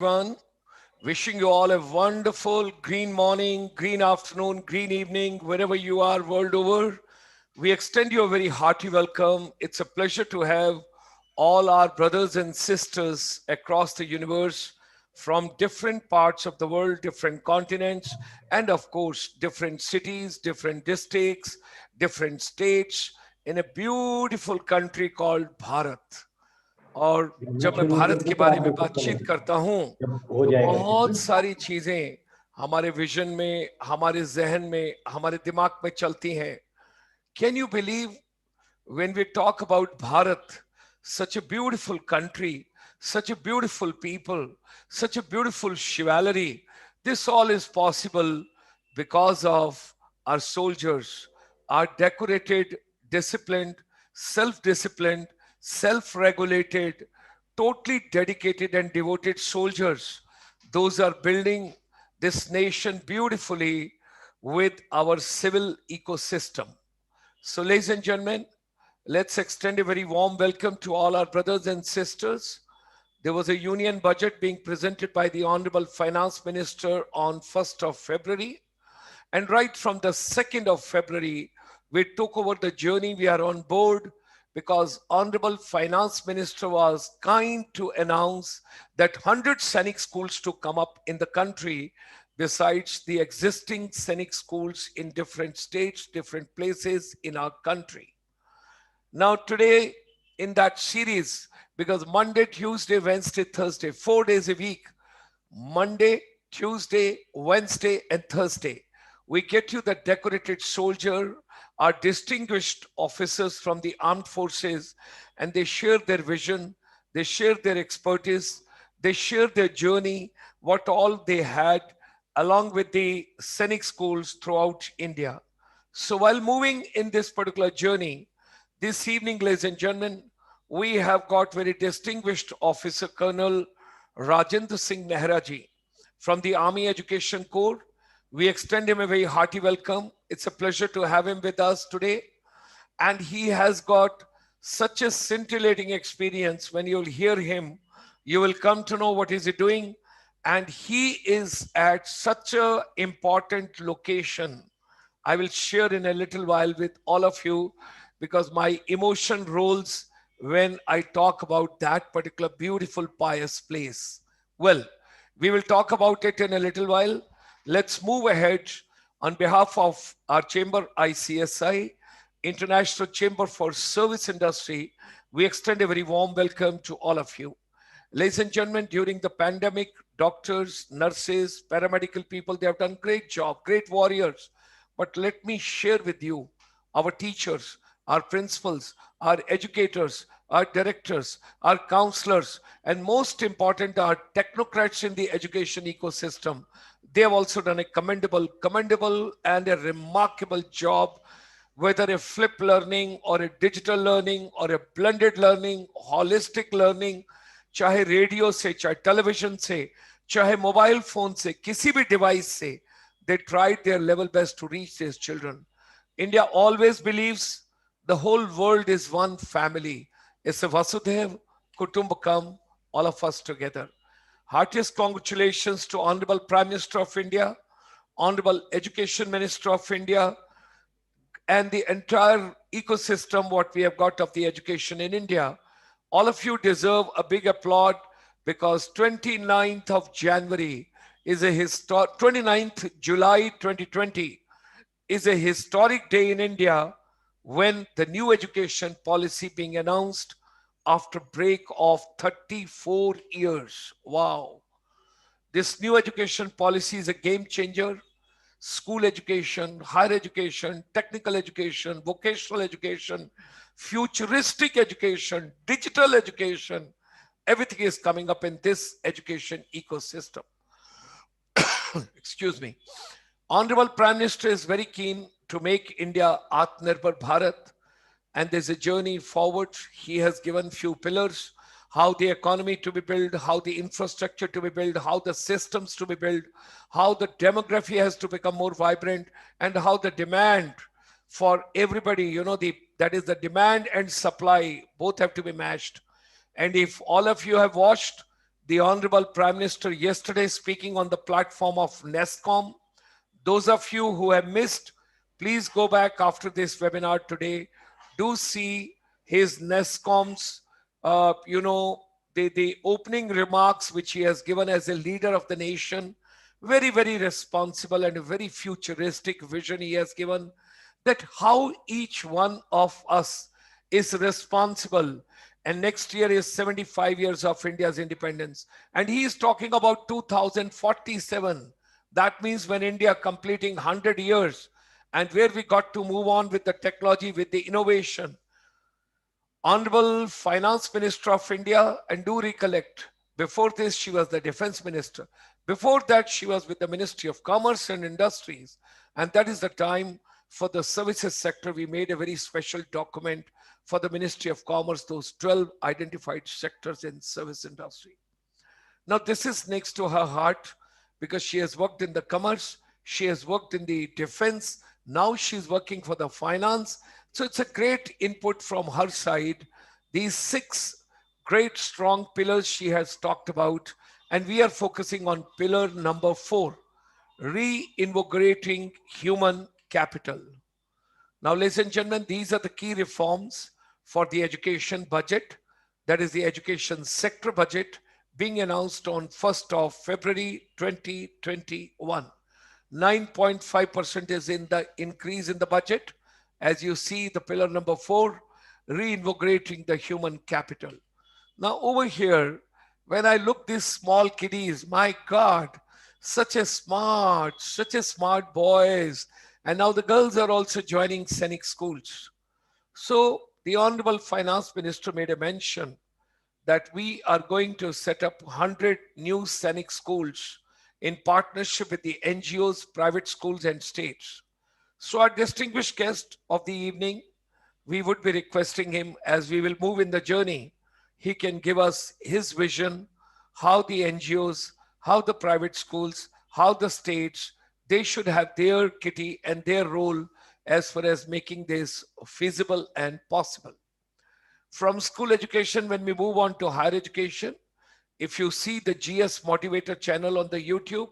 everyone. Wishing you all a wonderful green morning, green afternoon, green evening, wherever you are world over. We extend you a very hearty welcome. It's a pleasure to have all our brothers and sisters across the universe from different parts of the world, different continents, and of course, different cities, different districts, different states in a beautiful country called Bharat. और जब मैं भारत के बारे में बातचीत करता हूं तो बहुत सारी चीजें हमारे विजन में, हमारे जहन में, हमारे दिमाग में चलती हैं. Can you believe when we talk about Bharat, such a beautiful country, such a beautiful people, such a beautiful chivalry, this all is possible because of our soldiers, our decorated, disciplined, self-disciplined, self-regulated, totally dedicated and devoted soldiers. Those are building this nation beautifully with our civil ecosystem. So, ladies and gentlemen, let's extend a very warm welcome to all our brothers and sisters. There was a union budget being presented by the Honorable Finance Minister on 1st of February. And right from the 2nd of February, we took over the journey. We are on board because Honorable Finance Minister was kind to announce that 100 Sainik schools to come up in the country besides the existing Sainik schools in different states, different places in our country. Now today in that series, because Monday, Tuesday, Wednesday, Thursday, 4 days a week, Monday, Tuesday, Wednesday, and Thursday, we get you the decorated soldier, our distinguished officers from the armed forces, and they share their vision, they share their expertise, they share their journey, what all they had, along with the Sainik schools throughout India. So while moving in this particular journey, this evening, ladies and gentlemen, we have got very distinguished officer Colonel Rajendra Singh Nehra ji from the Army Education Corps. We extend him a very hearty welcome. It's a pleasure to have him with us today. And he has got such a scintillating experience. When you'll hear him, you will come to know what is he doing. And he is at such an important location. I will share in a little while with all of you because my emotion rolls when I talk about that particular beautiful, pious place. Well, we will talk about it in a little while. Let's move ahead. On behalf of our chamber, ICSI, International Chamber for Service Industry, we extend a very warm welcome to all of you. Ladies and gentlemen, during the pandemic, doctors, nurses, paramedical people, they have done great job, great warriors. But let me share with you our teachers, our principals, our educators, our directors, our counselors, and most important, our technocrats in the education ecosystem. They have also done a commendable and a remarkable job, whether a flip learning or a digital learning or a blended learning, holistic learning, चाहे radio से, चाहे television से, चाहे mobile phone से, किसी भी device से, they tried their level best to reach these children. India always believes the whole world is one family. It's a Vasudev Kutumbakam, all of us together. Heartiest congratulations to Honorable Prime Minister of India, Honorable Education Minister of India, and the entire ecosystem what we have got of the education in India. All of you deserve a big applaud because 29th of January is a 29th July 2020 is a historic day in India when the new education policy being announced after break of 34 years. Wow. This new education policy is a game changer. School education, higher education, technical education, vocational education, futuristic education, digital education, everything is coming up in this education ecosystem. Excuse me. Honorable Prime Minister is very keen to make India Atmanirbhar Bharat, and there's a journey forward. He has given few pillars, how the economy to be built, how the infrastructure to be built, how the systems to be built, how the demography has to become more vibrant, and how the demand for everybody, that is the demand and supply, both have to be matched. And if all of you have watched, The Honorable Prime Minister yesterday speaking on the platform of NESCOM. Those of you who have missed, please go back after this webinar today. Do see his NESCOM's, the opening remarks which he has given as a leader of the nation. Very, very responsible and a very futuristic vision he has given, that how each one of us is responsible. And next year is 75 years of India's independence. And he is talking about 2047. That means when India completing 100 years, and where we got to move on with the technology, with the innovation. Honorable Finance Minister of India, and do recollect, before this she was the Defense Minister. Before that she was with the Ministry of Commerce and Industries. And that is the time for the services sector. We made a very special document for the Ministry of Commerce, those 12 identified sectors in service industry. Now this is next to her heart because she has worked in the commerce, she has worked in the defense, now she's working for the finance. So it's a great input from her side. These 6 great strong pillars she has talked about, and we are focusing on pillar number 4, reinvigorating human capital. Now, ladies and gentlemen, these are the key reforms for the education budget. That is the education sector budget being announced on 1st of February 2021. 9.5% is in the increase in the budget. As you see, the pillar number 4, reinvigorating the human capital. Now over here, when I look these small kiddies, my God, such a smart boys. And now the girls are also joining Sainik Schools. So the Honorable Finance Minister made a mention that we are going to set up 100 new Sainik Schools in partnership with the NGOs, private schools and states. So our distinguished guest of the evening, we would be requesting him, as we will move in the journey, he can give us his vision, how the NGOs, how the private schools, how the states, they should have their kitty and their role as far as making this feasible and possible. From school education, when we move on to higher education, if you see the GS Motivator channel on the YouTube,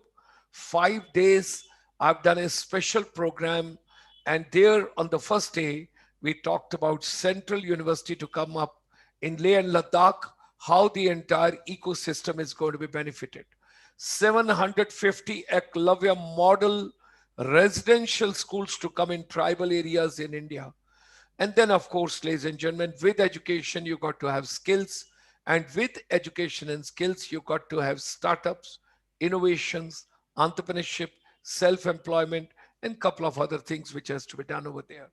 5 days, I've done a special program, and there on the first day, we talked about Central University to come up in Leh and Ladakh, how the entire ecosystem is going to be benefited. 750 Eklavya model residential schools to come in tribal areas in India. And then, of course, ladies and gentlemen, with education, you got to have skills. And with education and skills, you got to have startups, innovations, entrepreneurship, self-employment, and a couple of other things which has to be done over there.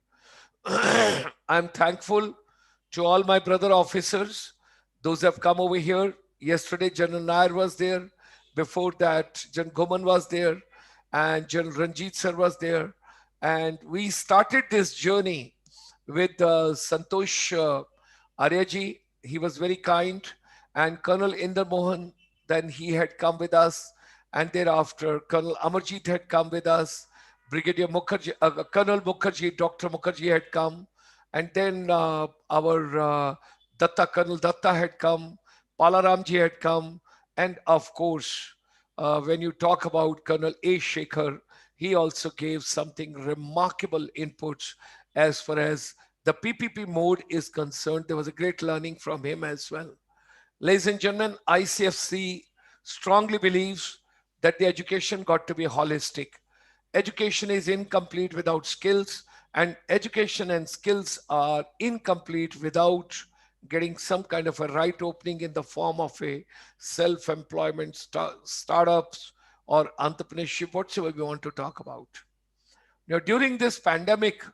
I'm thankful to all my brother officers, those have come over here. Yesterday, General Nair was there. Before that, General Goman was there, and General Ranjit sir was there. And we started this journey with Santosh Aryaji. He was very kind. And Colonel Inder Mohan, then he had come with us. And thereafter, Colonel Amarjit had come with us. Brigadier Mukherjee, Colonel Mukherjee, Dr. Mukherjee had come. And then our Datta, Colonel Datta had come. Palaramji had come. And of course, when you talk about Colonel A. Shekhar, he also gave something remarkable inputs as far as the PPP mode is concerned. There was a great learning from him as well. Ladies and gentlemen, ICSI strongly believes that the education got to be holistic. Education is incomplete without skills, and education and skills are incomplete without getting some kind of a right opening in the form of a self-employment, startups or entrepreneurship, whatsoever we want to talk about. Now, during this pandemic,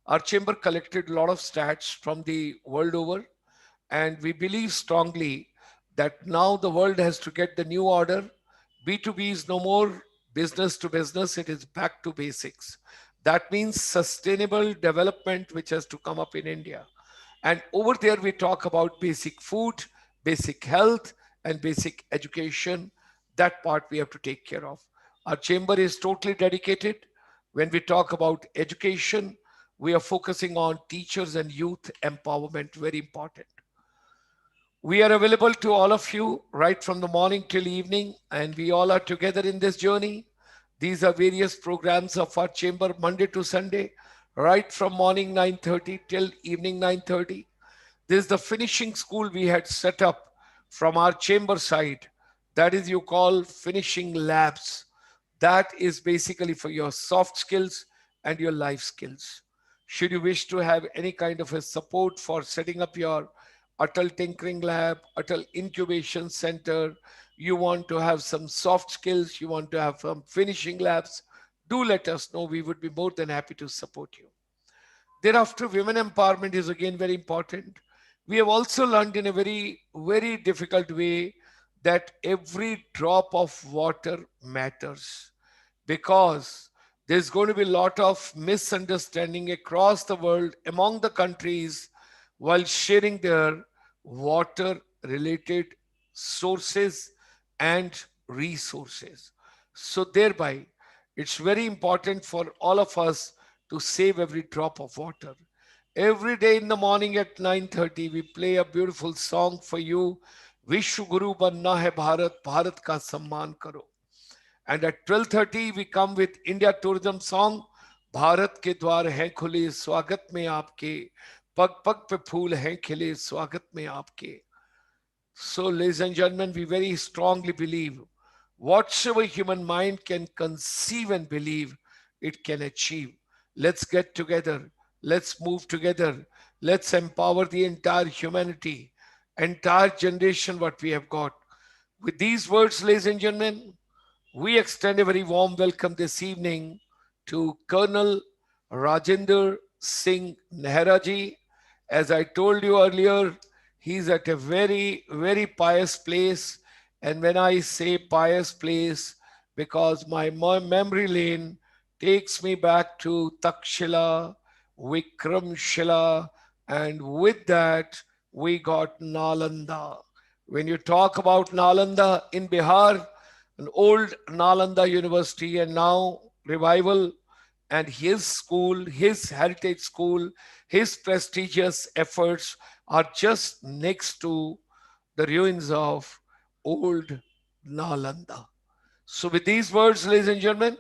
our chamber collected a lot of stats from the world over, and we believe strongly that now the world has to get the new order. B2B is no more business to business, it is back to basics. That means sustainable development, which has to come up in India. And over there, we talk about basic food, basic health, and basic education. That part we have to take care of. Our chamber is totally dedicated. When we talk about education, we are focusing on teachers and youth empowerment, very important. We are available to all of you right from the morning till evening, and we all are together in this journey. These are various programs of our chamber Monday to Sunday, right from morning 9:30 till evening 9:30. This is the finishing school we had set up from our chamber side. That is you call finishing labs. That is basically for your soft skills and your life skills. Should you wish to have any kind of a support for setting up your Atal Tinkering Lab, Atal Incubation Center, you want to have some soft skills, you want to have some finishing labs, do let us know. We would be more than happy to support you. Thereafter, women empowerment is again very important. We have also learned in a very, very difficult way that every drop of water matters, because there's going to be a lot of misunderstanding across the world among the countries while sharing their water related sources and resources. So, thereby, it's very important for all of us to save every drop of water. Every day in the morning at 9:30, we play a beautiful song for you. Vishwa Guru Banna Hai Bharat, Bharat Ka Samman Karo. And at 12:30, we come with India Tourism song, Bharat के द्वार हैं खुले स्वागत में आपके, पग पग पे फूल हैं खिले स्वागत में आपके. So, ladies and gentlemen, we very strongly believe whatsoever human mind can conceive and believe, it can achieve. Let's get together. Let's move together. Let's empower the entire humanity, entire generation, what we have got. With these words, ladies and gentlemen, we extend a very warm welcome this evening to Colonel Rajendra Singh Nehra ji. As I told you earlier, he's at a very, very pious place. And when I say pious place, because my memory lane takes me back to Takshila, Vikramshila, and with that, we got Nalanda. When you talk about Nalanda in Bihar, an old Nalanda University, and now revival, and his school, his heritage school, his prestigious efforts are just next to the ruins of old Nalanda. So, with these words, ladies and gentlemen,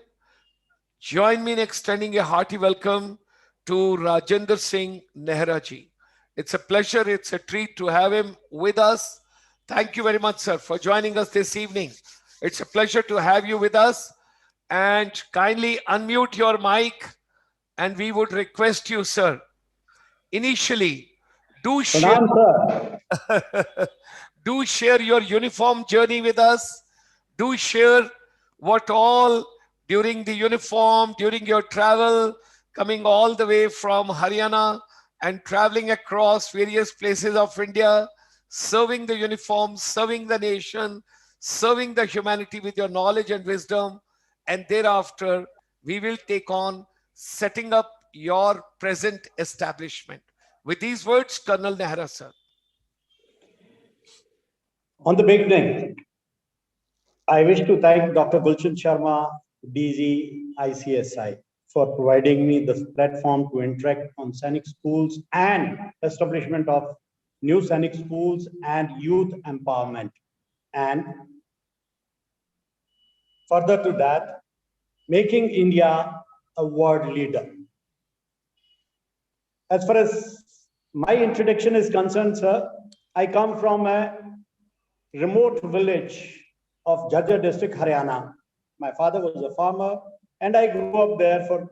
join me in extending a hearty welcome to Rajendra Singh Nehra ji. It's a pleasure, it's a treat to have him with us. Thank you very much, sir, for joining us this evening. It's a pleasure to have you with us. And kindly unmute your mic, and we would request you, sir, initially, do share, Pranam, sir. do share your uniform journey with us. Do share what all during the uniform, during your travel, coming all the way from Haryana and traveling across various places of India, serving the uniform, serving the nation, serving the humanity with your knowledge and wisdom. And thereafter, we will take on setting up your present establishment. With these words, Colonel Nehra, sir. On the beginning, I wish to thank Dr. Gulshan Sharma, DG ICSI, for providing me this platform to interact on Sainik Schools and establishment of new Sainik Schools and youth empowerment. And further to that, making India a world leader. As far as my introduction is concerned, sir, I come from a remote village of Jhajjar district, Haryana. My father was a farmer, and I grew up there for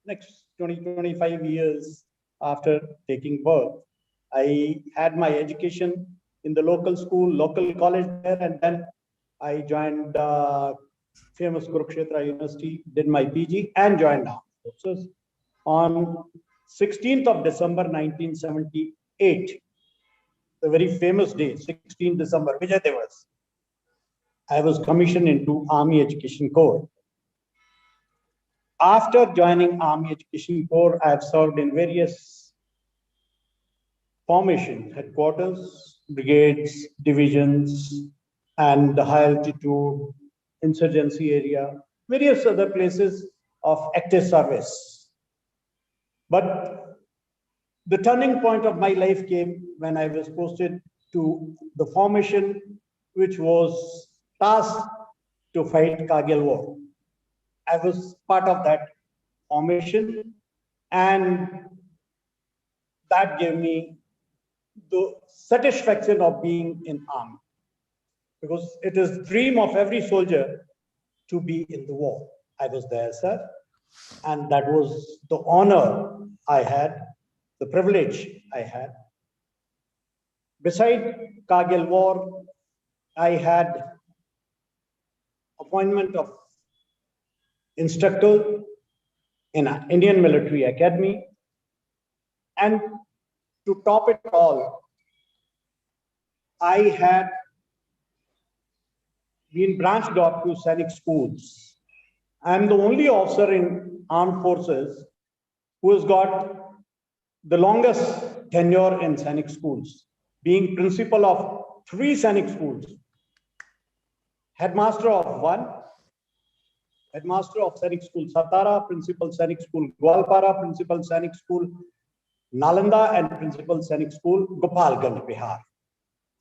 next 20-25 years after taking birth. I had my education in the local school, local college there, and then I joined famous Kurukshetra University, did my PG, and joined armed forces. On 16th of December 1978, the very famous day, 16 December, Vijay Diwas, I was commissioned into Army Education Corps. After joining Army Education Corps, I have served in various formations, headquarters, brigades, divisions, and the high altitude insurgency area, various other places of active service. But the turning point of my life came when I was posted to the formation which was tasked to fight Kargil War. I was part of that formation, and that gave me the satisfaction of being in army, because it is the dream of every soldier to be in the war. I was there, sir, and that was the honor I had, the privilege I had. Beside Kargil War, I had appointment of instructor in an Indian Military Academy, and to top it all, I had been branched off to Sainik Schools. I am the only officer in armed forces who has got the longest tenure in Sainik Schools, being principal of 3 Sainik Schools, headmaster of 1, headmaster of Sainik School Satara, principal Sainik School Gwalpara, principal Sainik School Nalanda, and principal Sainik School Gopalganj, Bihar.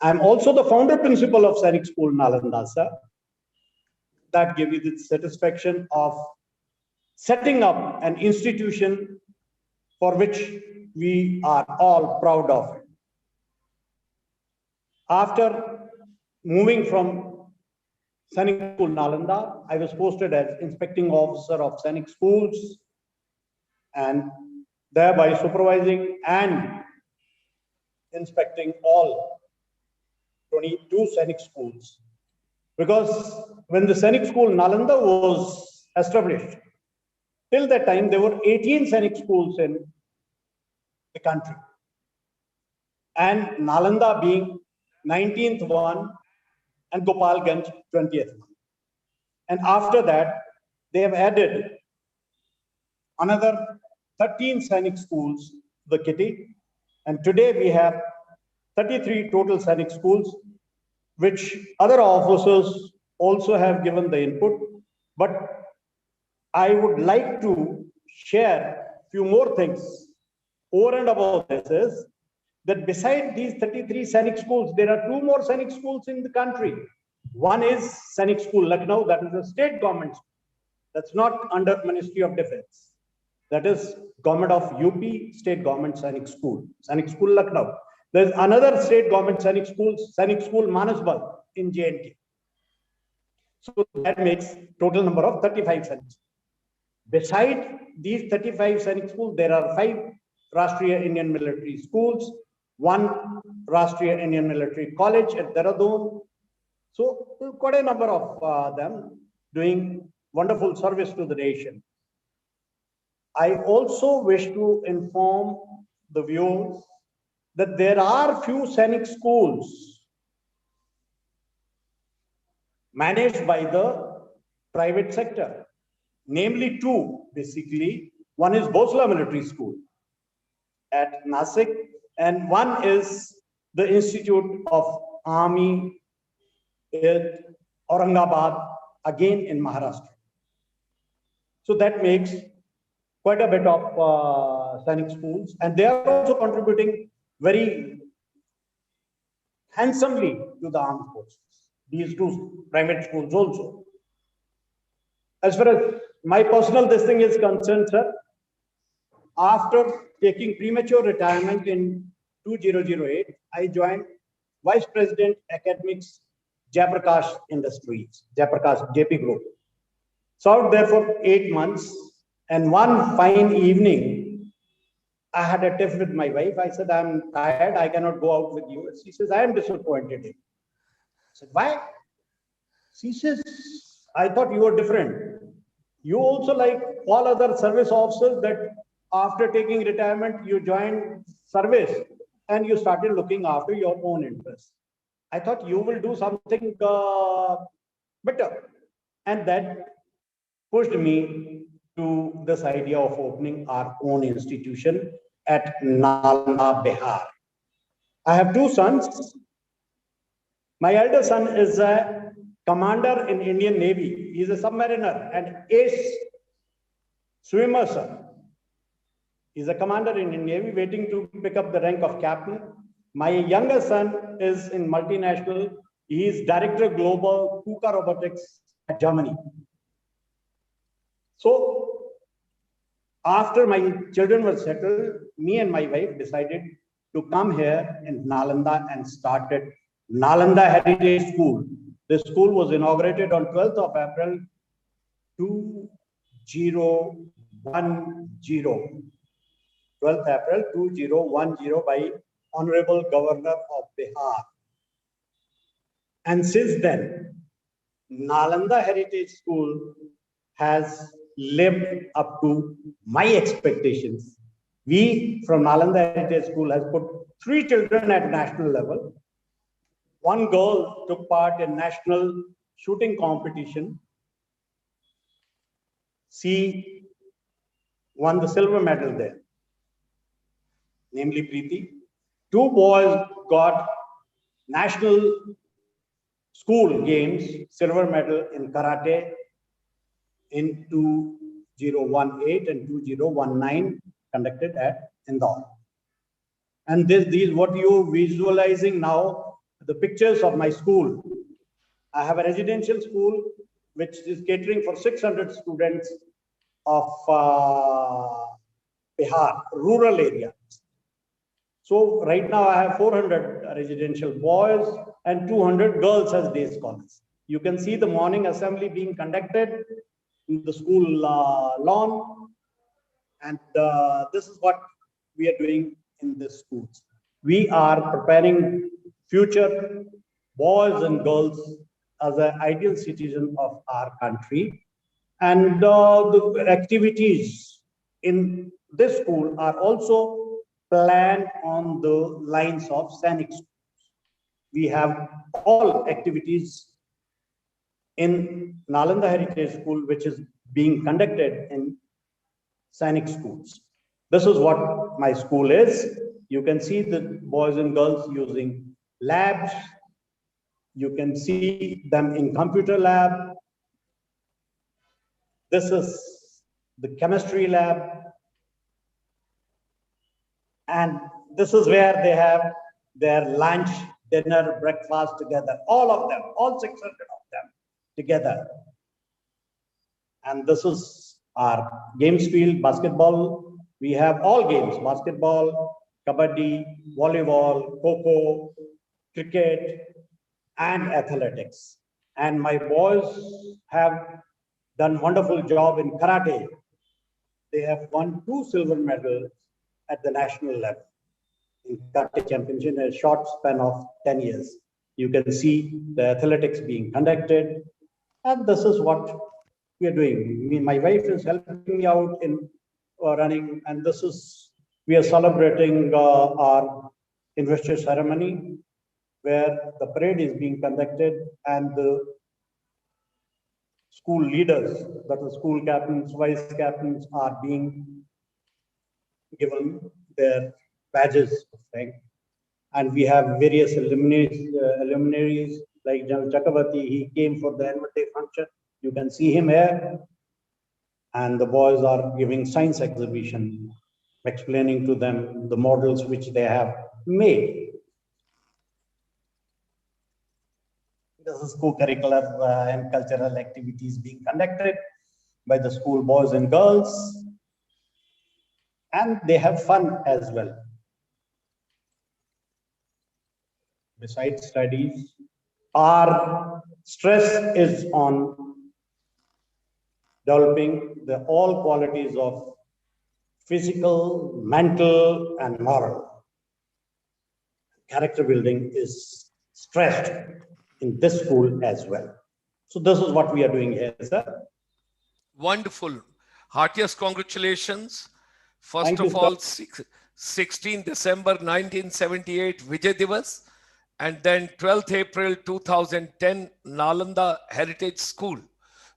I am also the founder principal of Sainik School Nalanda, sir. That gave me the satisfaction of setting up an institution for which we are all proud of. After moving from Sainik School Nalanda, I was posted as inspecting officer of Sainik Schools, and thereby supervising and inspecting all 22 Sainik schools. Because when the Sainik School Nalanda was established, till that time there were 18 Sainik schools in the country, and Nalanda being 19th one and Gopalganj 20th one. And after that, they have added another 13 Sainik schools to the kitty, and today we have 33 total Sainik schools, which other officers also have given the input. But I would like to share a few more things over and above this, is that beside these 33 Sainik schools, there are 2 more Sainik schools in the country. One is Sainik School Lucknow, that is a state government school. That's not under Ministry of Defense. That is government of UP, state government Sainik School Lucknow. There's another state government Sainik School Manasbal in J&K. So that makes total number of 35 Sainik schools. Beside these 35 Sainik schools, there are 5 Rashtriya Indian Military Schools, 1 Rashtriya Indian Military College at Dehradun. So quite a number of them doing wonderful service to the nation. I also wish to inform the viewers that there are few Sainik schools managed by the private sector, namely 2 basically. One is Bhosla Military School at Nasik, and one is the Institute of Army at Aurangabad, again in Maharashtra. So that makes quite a bit of Sainik schools, and they are also contributing very handsomely to the armed forces, these 2 private schools also. As far as my personal this thing is concerned, sir, after taking premature retirement in 2008, I joined Vice President Academics Jayaprakash Industries, Jayaprakash JP Group. Served there for 8 months, and one fine evening, I had a tiff with my wife. I said, I'm tired, I cannot go out with you. She says, I am disappointed in you. I said, why? She says, I thought you were different. You also, like all other service officers, that after taking retirement, you joined service and you started looking after your own interests. I thought you will do something better. And that pushed me to this idea of opening our own institution at Nalanda, Bihar. I have 2 sons. My elder son is a commander in Indian Navy. He is a submariner and ace swimmer, sir. He is a commander in Indian Navy, waiting to pick up the rank of captain. My younger son is in multinational. He is director global KUKA robotics at Germany. So after my children were settled, me and my wife decided to come here in Nalanda and started Nalanda Heritage School. The school was inaugurated on 12th of April 2010. 12th April 2010 by Honorable Governor of Bihar. And since then, Nalanda Heritage School has lived up to my expectations. We from Nalanda Heritage School has put 3 children at national level. One girl took part in national shooting competition. She won the silver medal there, namely Preeti. 2 boys got national school games silver medal in karate in 2018 and 2019 conducted at Indore. And these what you're visualizing now, the pictures of my school. I have a residential school which is catering for 600 students of Bihar, rural area. So right now I have 400 residential boys and 200 girls as day scholars. You can see the morning assembly being conducted in the school lawn. And this is what we are doing in the schools. We are preparing future boys and girls as an ideal citizen of our country. And the activities in this school are also planned on the lines of Sainik Schools. We have all activities in Nalanda Heritage School, which is being conducted in Sainik Schools. This is what my school is. You can see the boys and girls using labs. You can see them in computer lab. This is the chemistry lab. And this is where they have their lunch, dinner, breakfast together. All of them, all 600 of them together. And this is our games field, basketball. We have all games, basketball, kabaddi, volleyball, kho-kho, cricket, and athletics. And my boys have done wonderful job in karate. They have won 2 silver medals at the national level in karate championship in a short span of 10 years. You can see the athletics being conducted. And this is what we are doing. My wife is helping me out in running, and this is, we are celebrating our investor ceremony where the parade is being conducted and the school leaders, that is school captains, vice captains, are being given their badges of rank. And we have various luminaries like General Chakravarti. He came for the annual day function. You can see him here. And the boys are giving science exhibition, explaining to them the models which they have made. This is co-curricular and cultural activities being conducted by the school boys and girls. And they have fun as well. Besides studies, our stress is on developing the all qualities of physical, mental, and moral. Character building is stressed in this school as well. So this is what we are doing here, sir. Wonderful. Heartiest congratulations. First Thank of you, all, sir. 16 December 1978, Vijay Divas, and then 12th April 2010, Nalanda Heritage School.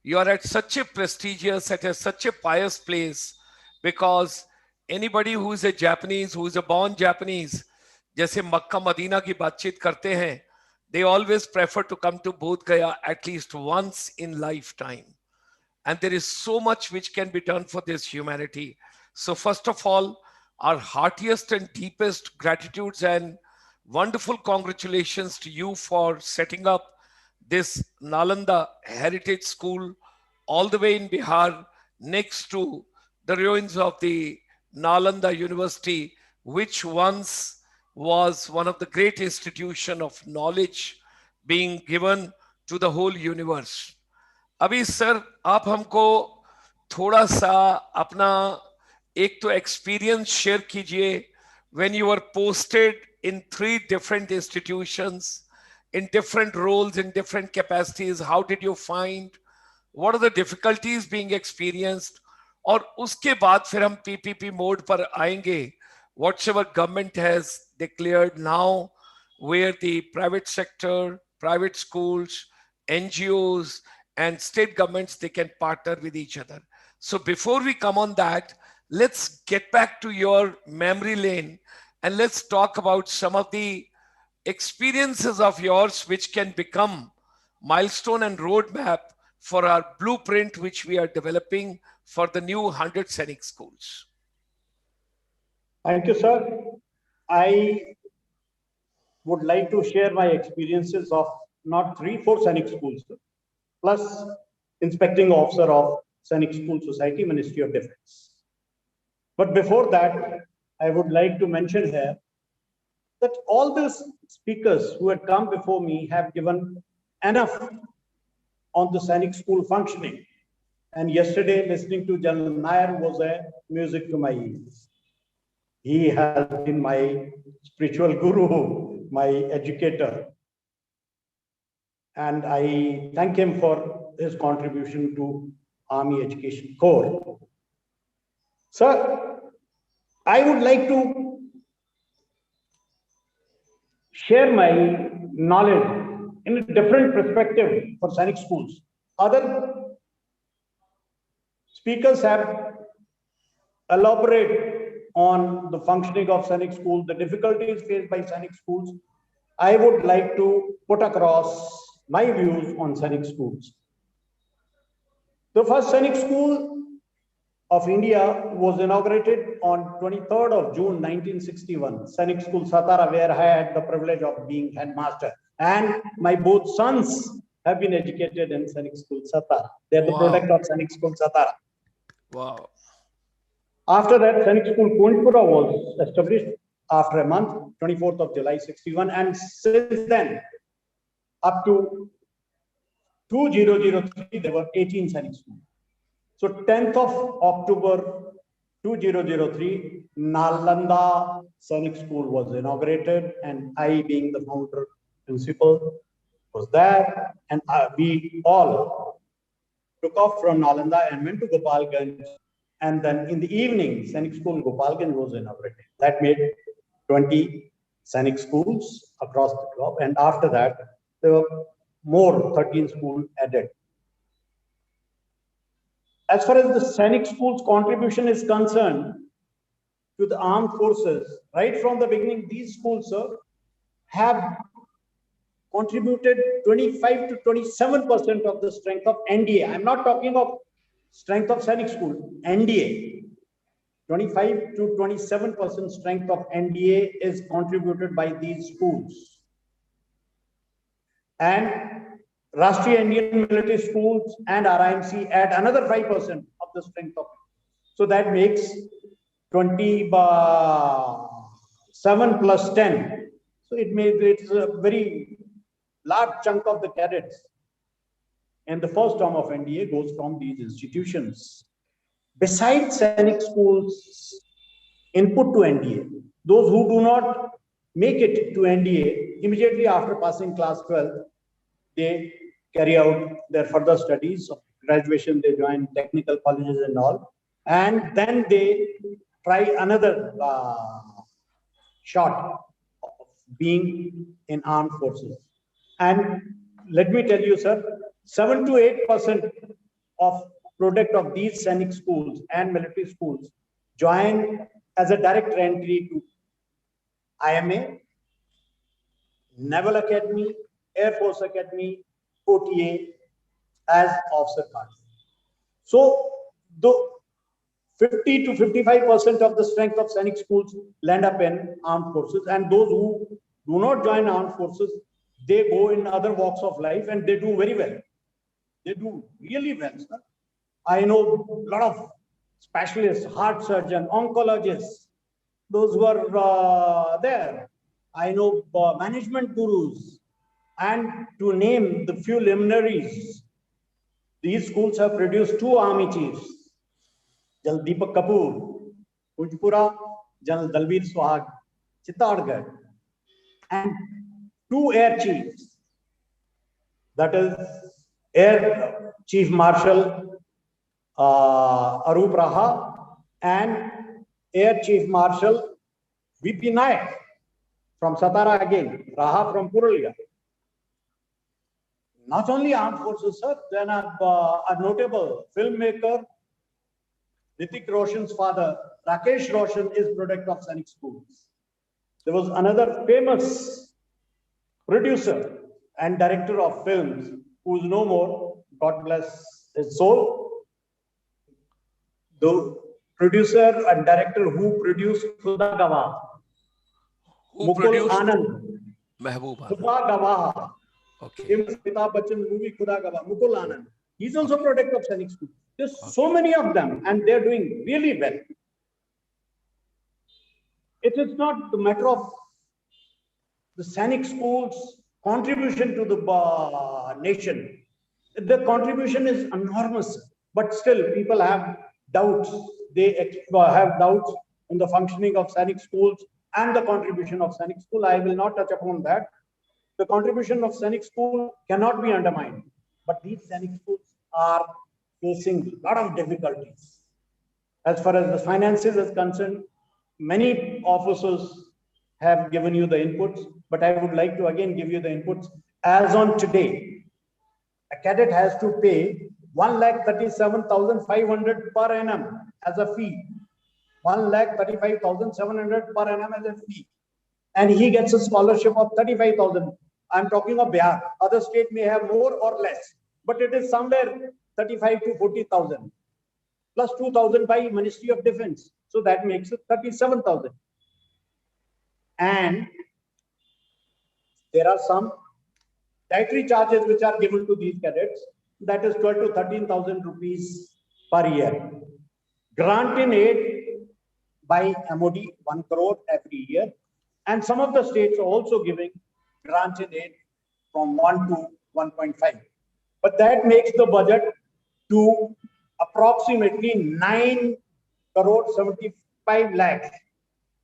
You are at such a prestigious, such a pious place, because anybody who is a Japanese, who is a born Japanese, जैसे Mecca Medina की बातचीत करते हैं, they always prefer to come to Bodh Gaya at least once in lifetime. And there is so much which can be done for this humanity. So first of all, our heartiest and deepest gratitudes and Wonderful congratulations to you for setting up this Nalanda Heritage School all the way in Bihar next to the ruins of the Nalanda University, which once was one of the great institutions of knowledge being given to the whole universe. अभी sir आप हमको थोड़ा सा अपना एक तो experience share कीजिए when you were posted in 3 different institutions in different roles in different capacities. How did you find, what are the difficulties being experienced? और उसके बाद फिर हम PPP mode पर आएंगे. Whatever government has declared now, where the private sector, private schools, NGOs and state governments, they can partner with each other. So before we come on that, let's get back to your memory lane and let's talk about some of the experiences of yours which can become milestone and roadmap for our blueprint which we are developing for the new 100 Sainik schools. Thank you, sir. I would like to share my experiences of not 3-4 Sainik schools, plus inspecting officer of Sainik School Society, Ministry of Defence. But before that, I would like to mention here that all these speakers who had come before me have given enough on the Sainik school functioning. And yesterday, listening to General Nair was a music to my ears. He has been my spiritual guru, my educator. And I thank him for his contribution to Army Education Corps. Sir, I would like to share my knowledge in a different perspective for Sainik schools. Other speakers have elaborated on the functioning of Sainik schools, the difficulties faced by Sainik schools. I would like to put across my views on Sainik schools. The first Sainik school of India was inaugurated on 23rd of June 1961, Sainik School Satara, where I had the privilege of being headmaster. And my both sons have been educated in Sainik School Satara. They are the product of Sainik School Satara. Wow. After that, Sainik School Pundpura was established after a month, 24th of July 61. And since then, up to 2003, there were 18 Sainik schools. So 10th of October 2003, Nalanda Sainik School was inaugurated, and I, being the founder principal, was there. And we all took off from Nalanda and went to Gopalganj. And then in the evening, Sainik School Gopalganj was inaugurated. That made 20 Sainik schools across the globe. And after that, there were more 13 schools added. As far as the Sainik schools contribution is concerned to the armed forces, right from the beginning, these schools, sir, have contributed 25 to 27% of the strength of NDA. I'm not talking of strength of Sainik school, NDA. 25 to 27% strength of NDA is contributed by these schools. And Rashtriya Indian Military Schools and RIMC add another 5% of the strength of it. So that makes 27 plus 10. So it's a very large chunk of the cadets. And the first term of NDA goes from these institutions. Besides Sainik schools input to NDA, those who do not make it to NDA, immediately after passing class 12, they carry out their further studies. Of graduation, they join technical colleges and all. And then they try another shot of being in armed forces. And let me tell you, sir, 7 to 8% of product of these Sainik schools and military schools join as a direct entry to IMA, Naval Academy, Air Force Academy, OTA as officer cards. So the 50 to 55% of the strength of Sainik schools land up in armed forces, and those who do not join armed forces, they go in other walks of life and they do very well. They do really well, sir. I know a lot of specialists, heart surgeon, oncologists, those who are there. I know management gurus, and to name the few luminaries, these schools have produced 2 army chiefs, General Deepak Kapoor, Ujpura, General Dalbir Swag, Chittorgarh, and 2 air chiefs, that is Air Chief Marshal Arup Raha and Air Chief Marshal VP Nayak from Satara again, Raha from Purulia. Not only armed forces, sir, then a notable filmmaker, Hrithik Roshan's father, Rakesh Roshan, is product of Sainik Schools. There was another famous producer and director of films who is no more, God bless his soul. The producer and director who produced Khuda Gawah, Who Mukul produced Anand, Mehbooba? Khuda Gawah. Okay. Famous Amitabh Bachchan movie Khuda Gawah, Mukul Anand. He's also product of Sainik School. There's so many of them, and they're doing really well. It is not the matter of the Sainik Schools' contribution to the nation. The contribution is enormous, but still people have doubts. They have doubts on the functioning of Sainik Schools and the contribution of Sainik School. I will not touch upon that. The contribution of Sainik School cannot be undermined, but these Sainik Schools are facing a lot of difficulties. As far as the finances is concerned, many officers have given you the inputs, but I would like to again give you the inputs. As on today, a cadet has to pay 1,37,500 per annum as a fee. 1,35,700 per annum as a fee. And he gets a scholarship of 35,000. I'm talking of Bihar. Other state may have more or less, but it is somewhere 35 to 40,000. Plus 2,000 by Ministry of Defense. So that makes it 37,000. And there are some dietary charges which are given to these cadets. That is 12 to 13,000 rupees per year. Grant in aid by MOD, 1 crore every year. And some of the states are also giving grant in aid from 1 to 1.5. But that makes the budget to approximately 9 crore 75 lakhs.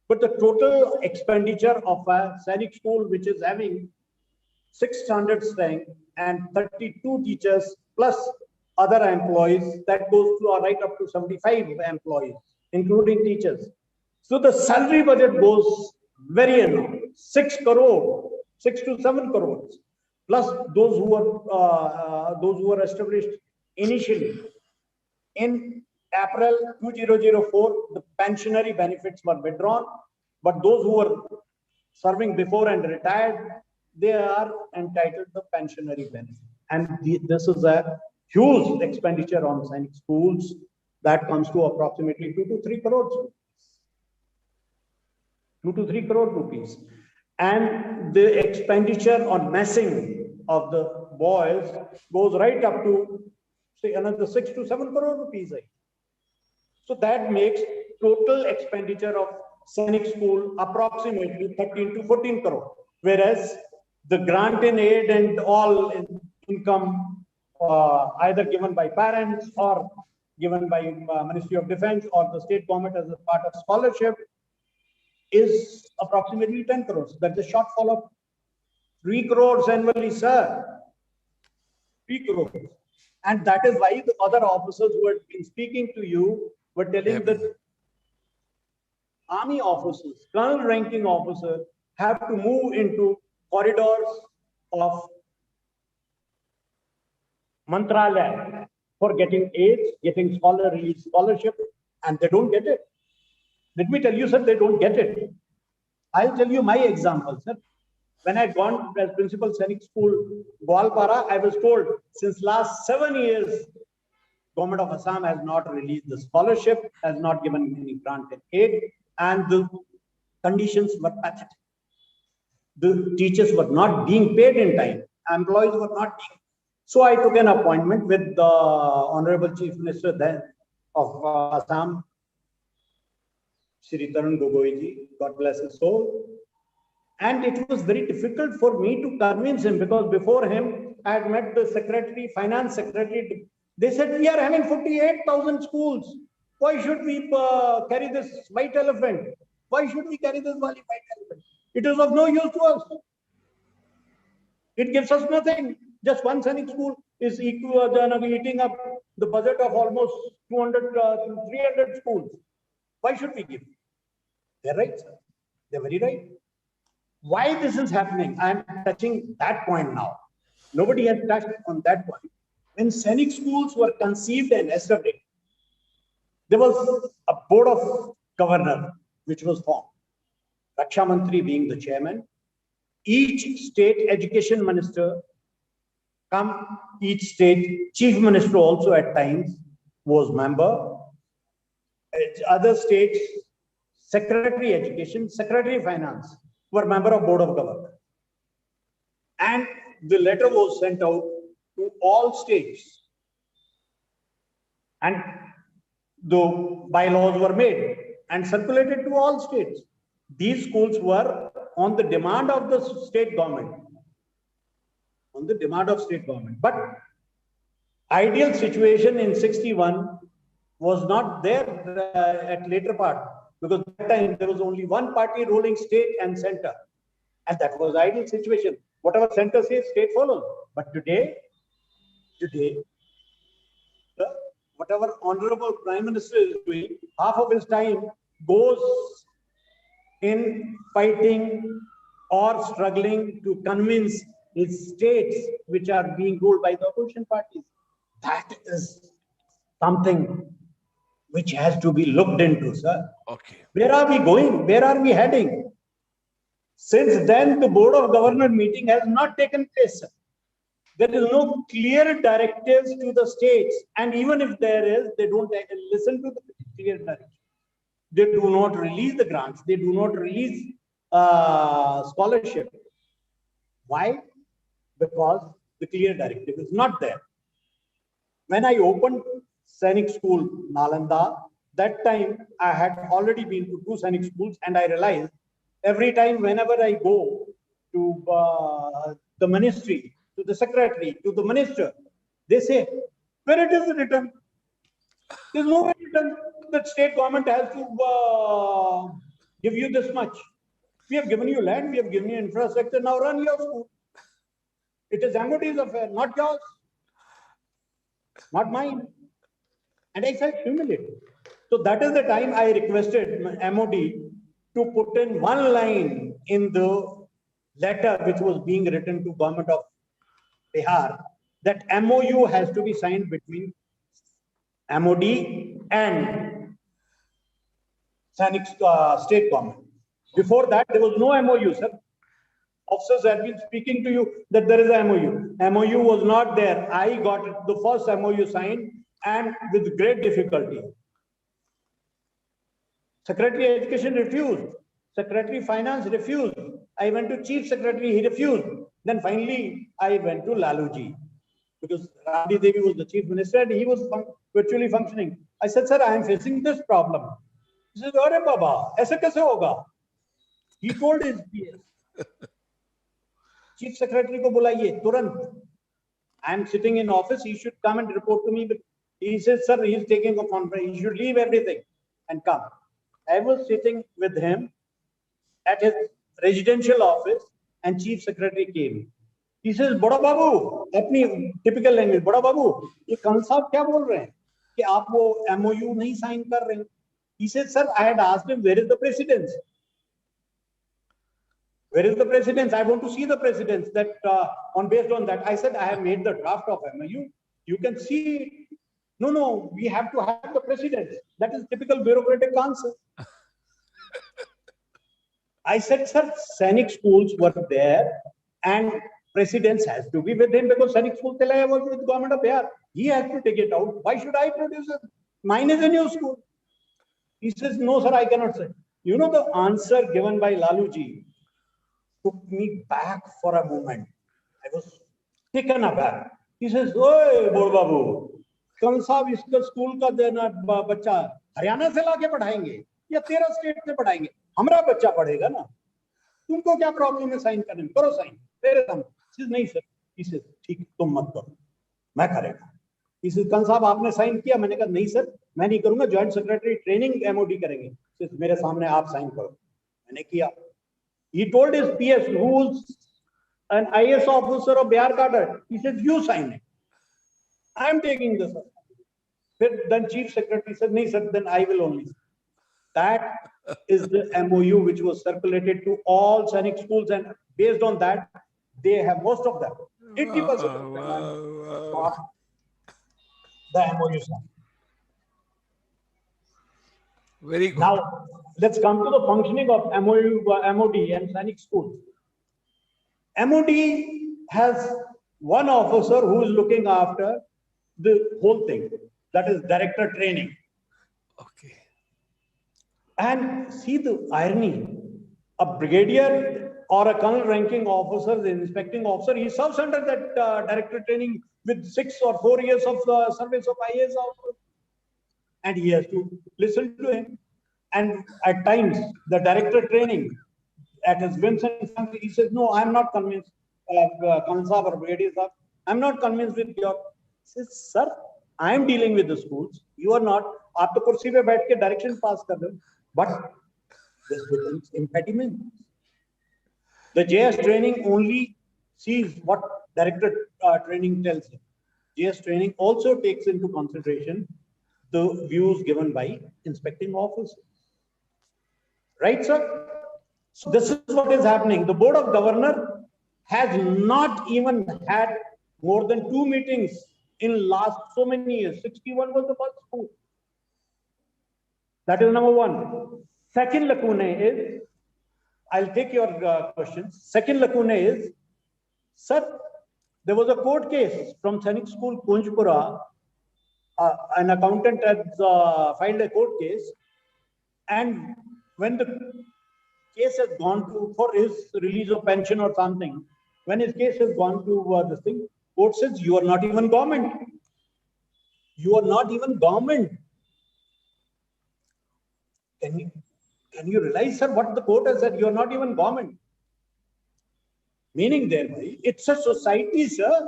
But the total expenditure of a Sainik school, which is having 600 strength and 32 teachers plus other employees, that goes to right up to 75 employees, including teachers. So the salary budget goes very enormous, 6 crore, 6 to 7 crores, plus those who were established initially. In April 2004, the pensionary benefits were withdrawn, but those who were serving before and retired, they are entitled to pensionary benefit. And this is a huge expenditure on Sainik schools that comes to approximately 2 to 3 crores. 2 to 3 crore rupees. And the expenditure on messing of the boys goes right up to say another 6 to 7 crore rupees. So that makes total expenditure of Sainik school approximately 13 to 14 crore. Whereas the grant in aid and all income either given by parents or given by Ministry of Defense or the state government as a part of scholarship is approximately 10 crores. That's a shortfall of 3 crores annually, sir. 3 crores. And that is why the other officers who had been speaking to you were telling that army officers, colonel ranking officers have to move into corridors of Mantralaya for getting aids, getting scholarship, and they don't get it. Let me tell you, sir, they don't get it. I'll tell you my example, sir. When I had gone as principal Sainik School, Gwalpara, I was told since last 7 years, Government of Assam has not released the scholarship, has not given any grant and aid, and the conditions were pathetic. the teachers were not being paid in time. Employees were not being. So I took an appointment with the Honorable Chief Minister then of Assam, Shri Tarun Gogoiji, God bless his soul. And it was very difficult for me to convince him, because before him, I had met the secretary, finance secretary. They said, we are having 48,000 schools. Why should we carry this white elephant? Why should we carry this white elephant? It is of no use to us. It gives us nothing. Just one Sainik school is equal to eating up the budget of almost 200 to 300 schools. Why should we give? They're right, sir. They're very right. Why this is happening? I'm touching that point now. Nobody has touched on that point. When Sainik schools were conceived and established, there was a board of governors which was formed. Raksha Mantri being the chairman. Each state education minister, each state chief minister also at times was member. Other states, secretary education, secretary finance were member of board of governors. And the letter was sent out to all states. And the bylaws were made and circulated to all states. These schools were on the demand of the state government. On the demand of state government. But ideal situation in 61 was not there at later part, because at that time there was only one party ruling state and center. And that was ideal situation. Whatever center says, state follows. But today, whatever honorable Prime Minister is doing, half of his time goes in fighting or struggling to convince his states which are being ruled by the opposition parties. That is something which has to be looked into, sir. Okay. Where are we going? Where are we heading? Since then, the Board of Governors meeting has not taken place, sir. There is no clear directives to the states. And even if there is, they don't listen to the clear directives. They do not release the grants. They do not release scholarship. Why? Because the clear directive is not there. When I opened Sainik School Nalanda, that time I had already been to 2 Sainik schools, and I realized every time whenever I go to the ministry, to the secretary, to the minister, they say, where it is written? There's no way written that state government has to give you this much. We have given you land, we have given you infrastructure, now run your school. It is MOD's affair, not yours, not mine. And I felt humiliated. So that is the time I requested MOD to put in one line in the letter which was being written to government of Bihar, that MOU has to be signed between MOD and Sainik state government. Before that, there was no MOU, sir. Officers have been speaking to you that there is a MOU. MOU was not there. I got the first MOU signed, and with great difficulty. Secretary Education refused. Secretary Finance refused. I went to Chief Secretary, he refused. Then finally, I went to Laluji, because Randi Devi was the Chief Minister and he was virtually functioning. I said, sir, I am facing this problem. He said, Arey Baba, aise kaise hoga? He told his PS. Chief Secretary ko bulaiye, turant. I am sitting in office, he should come and report to me. But he says, sir, he is taking a conference, he should leave everything and come. I was sitting with him at his residential office, and Chief Secretary came. He says, Bada Babu, apni typical language, Bada Babu, ye Khan sahab kya bol rahe hain? Ki aap wo MOU nahi sign kar rahe? He said, sir, I had asked him, where is the precedence? Where is the precedence? I want to see the precedence that based on that. I said, I have made the draft of MOU. You can see. No, we have to have the precedence. That is typical bureaucratic answer. I said, sir, Sainik schools were there and precedence has to be with him, because Sainik School was with government of Bihar. He has to take it out. Why should I produce it? Mine is a new school. He says, no, sir, I cannot say. You know the answer given by Laluji? took me back for a moment. I was taken aback. He says, "Oye, बोल बाबू, कल साहब इसका school का देना बच्चा हरियाणा से लाके पढ़ाएंगे या तेरा स्टेट से पढ़ाएंगे? हमारा बच्चा पढ़ेगा ना, तुमको क्या प्रॉब्लम है साइन करने में? करो साइन तेरे सामने। नहीं सर, इसे ठीक तुम मत करो, मैं करेगा। इसे कल साहब आपने साइन किया? मैंने कहा नहीं सर, मैं नहीं करूंगा, ज्वाइंट सेक्रेटरी ट्रेनिंग एमओडी करेंगे। सिर्फ मेरे सामने आप साइन करो। मैंने किया। He told his PS, who's an IS officer of Bihar cadre, he said, you sign it. I am taking this. Then chief secretary said, no sir, then I will only. That is the MOU which was circulated to all Sainik schools, and based on that, they have most of them. 80% of them have got the MOU signed. Very good. Now, let's come to the functioning of MOD and Sainik schools. MOD has one officer who is looking after the whole thing, that is director training. Okay. And see the irony, a brigadier or a colonel ranking officer, the inspecting officer, he serves under that director training with 6 or 4 years of service of IAS officer. And he has to listen to him. And at times, the director training at his whims and fancy, he says, no, I'm not convinced, Colonel Saab or Brigadier Saab, I'm not convinced with your. He says, sir, I am dealing with the schools. You are not. आप तो कुर्सी पे बैठ के direction pass कर रहे हो. But this becomes impediment. The JS training only sees what director training tells him. JS training also takes into consideration the views given by inspecting officers. Right, sir? So this is what is happening. The Board of Governor has not even had more than 2 meetings in last so many years. 61 was the first school. That is number one. Second lacuna is, I'll take your questions. Second lacuna is, sir, there was a court case from Sainik School, Kunjpura. An accountant has filed a court case, and when the case has gone to for his release of pension or something, when his case has gone to this thing, court says you are not even government. You are not even government. Can you realize, sir, what the court has said? You are not even government. Meaning thereby, it's a society, sir.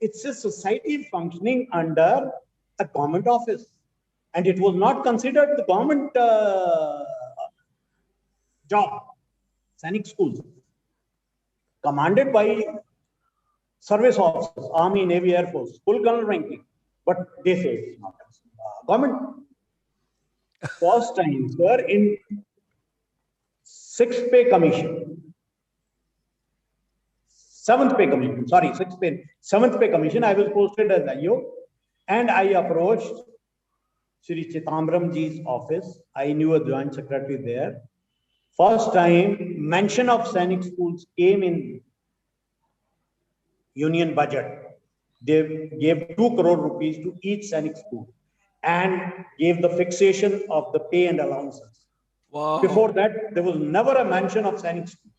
It's a society functioning under a government office. And it was not considered the government job. Sainik schools, commanded by service officers, Army, Navy, Air Force, full colonel ranking. But they say it's not government. First time, sir, in 6th pay commission, 7th pay commission, sorry, 6th pay, 7th pay commission, I was posted as IO, and I approached Shri Chitambram ji's office. I knew a joint secretary there. First time mention of Sainik schools came in union budget. They gave 2 crore rupees to each Sainik school and gave the fixation of the pay and allowances. Wow. Before that, there was never a mention of Sainik schools.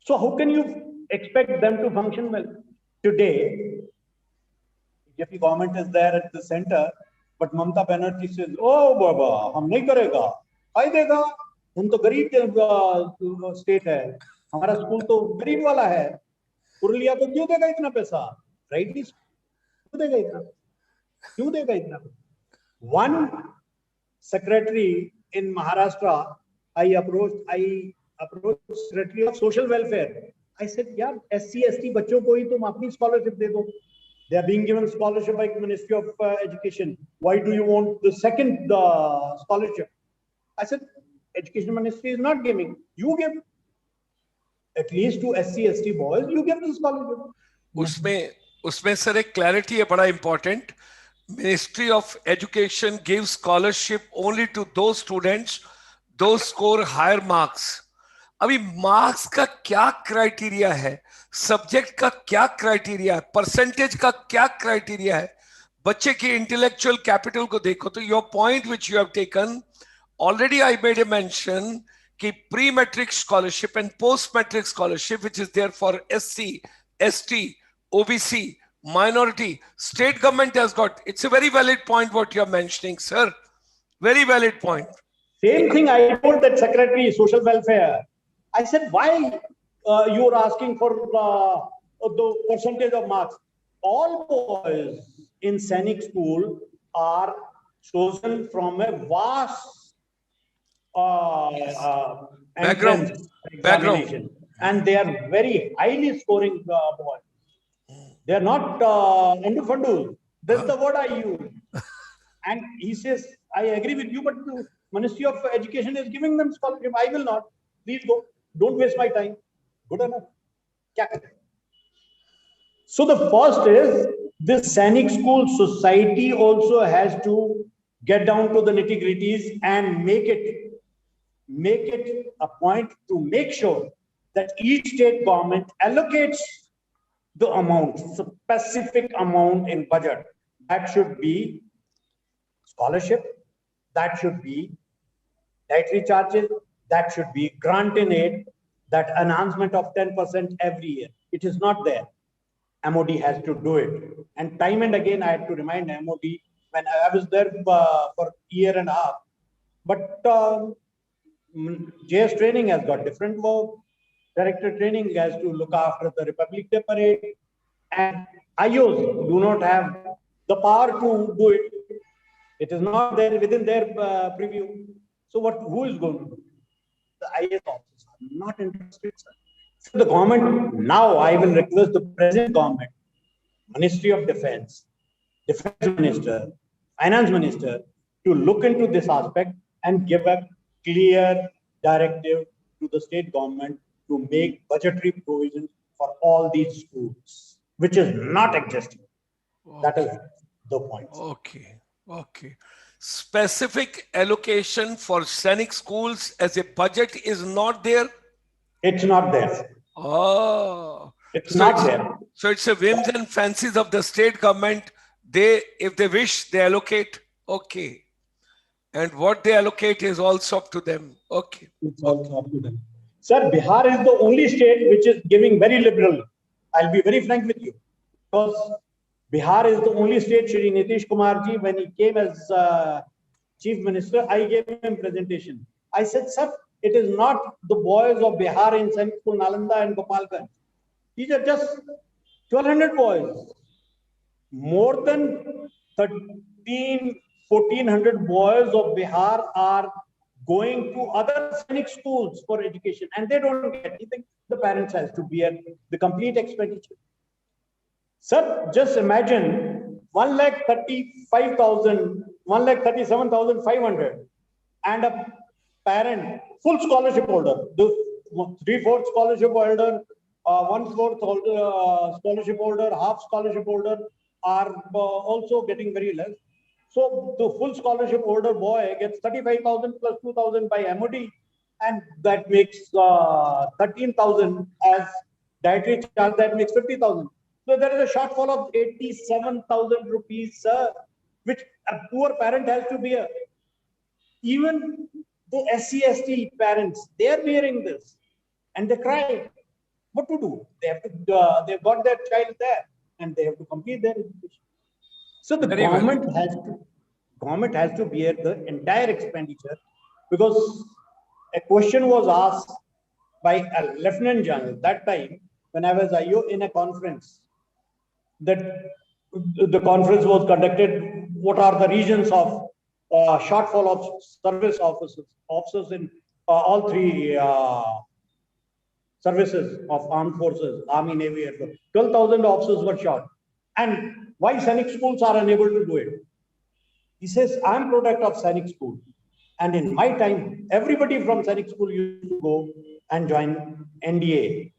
So how can you expect them to function well? Today, if the government is there at the center, but Mamata Banerjee says, oh, Baba, hum nahi karega. Why dega? Hum to garib state hai. Hamara school to garib wala hai. Purulia to kyun dega itna paisa? Rightly, kyun dega itna? Kyun dega itna? One secretary in Maharashtra, I approached Secretary of Social Welfare. I said, yaar, SC, ST bachon ko hi tum apni scholarship de do. They are being given scholarship by the Ministry of Education. Why do you want the second scholarship? I said, Education Ministry is not giving. You give. At least to SC, ST boys, you give the scholarship. उसमें sir एक clarity है बड़ा important. Ministry of Education gives scholarship only to those students those score higher marks. अभी marks का क्या criteria है, subject का क्या क्राइटेरिया है, परसेंटेज का क्या क्राइटेरिया है, बच्चे की इंटेलेक्चुअल कैपिटल को देखो. तो your point which you have taken already I made a mention कि pre-matric scholarship and post-matric scholarship, which is there for SC, ST, OBC, minority, state government has got. It's a very valid point what you're mentioning, sir. Very valid point. Same thing I told that secretary, social welfare. I said, why you are asking for the percentage of marks? All boys in Sainik School are chosen from a vast Background. entrance examination, and they are very highly scoring boys. They are not undu. That's the word I use. And he says, I agree with you, but the Ministry of Education is giving them scholarship. I will not. Please go. Don't waste my time. Good enough. Kya kare? So the first is this Sainik School Society also has to get down to the nitty-gritties and make it a point to make sure that each state government allocates the amount, specific amount in budget. That should be scholarship, that should be dietary charges, that should be grant in aid, that enhancement of 10% every year. It is not there. MOD has to do it. And time and again, I had to remind MOD when I was there for a year and a half. But JS training has got different work. Director training has to look after the Republic Day parade. And IOs do not have the power to do it. It is not there within their preview. So who is going to do? The IAS officers are not interested, sir. So the government, now I will request the present government, Ministry of Defense, Defense Minister, Finance Minister, to look into this aspect and give a clear directive to the state government to make budgetary provisions for all these schools, which is not existing. Okay. That is the point. Okay. Okay. Specific allocation for Sainik schools as a budget is not there? It's not there. Oh. It's not there. So it's a whims and fancies of the state government. They, if they wish, they allocate. Okay. And what they allocate is also up to them. Okay. It's also up to them. Sir, Bihar is the only state which is giving very liberal. I'll be very frank with you. Because Bihar is the only state, Shri Nitish Kumar ji, when he came as Chief Minister, I gave him presentation. I said, sir, it is not the boys of Bihar in Sainik School, Nalanda and Gopalganj. These are just 1,200 boys. More than 1,400 boys of Bihar are going to other Sainik schools for education, and they don't get anything. The parents has to bear the complete expenditure. Sir, just imagine 1,35,000, 1,37,500, and a parent, full scholarship holder, the 3/4 scholarship holder, 1/4 scholarship holder, half scholarship holder are also getting very less. So the full scholarship holder boy gets 35,000 plus 2,000 by MOD, and that makes 13,000 as dietary charge. That makes 50,000. So there is a shortfall of 87,000 rupees, which a poor parent has to bear. Even the SC/ST parents, they are bearing this, and they cry. What to do? They have to. They've got their child there, and they have to complete their education. So the government has to bear the entire expenditure, because a question was asked by a Lieutenant General that time when I was IO in a conference, that the conference was conducted. What are the reasons of shortfall of service officers in all three services of armed forces, Army, Navy, Air Force? 12,000 officers were short. And why Sainik schools are unable to do it? He says, I'm product of Sainik school. And in my time, everybody from Sainik school used to go and join NDA.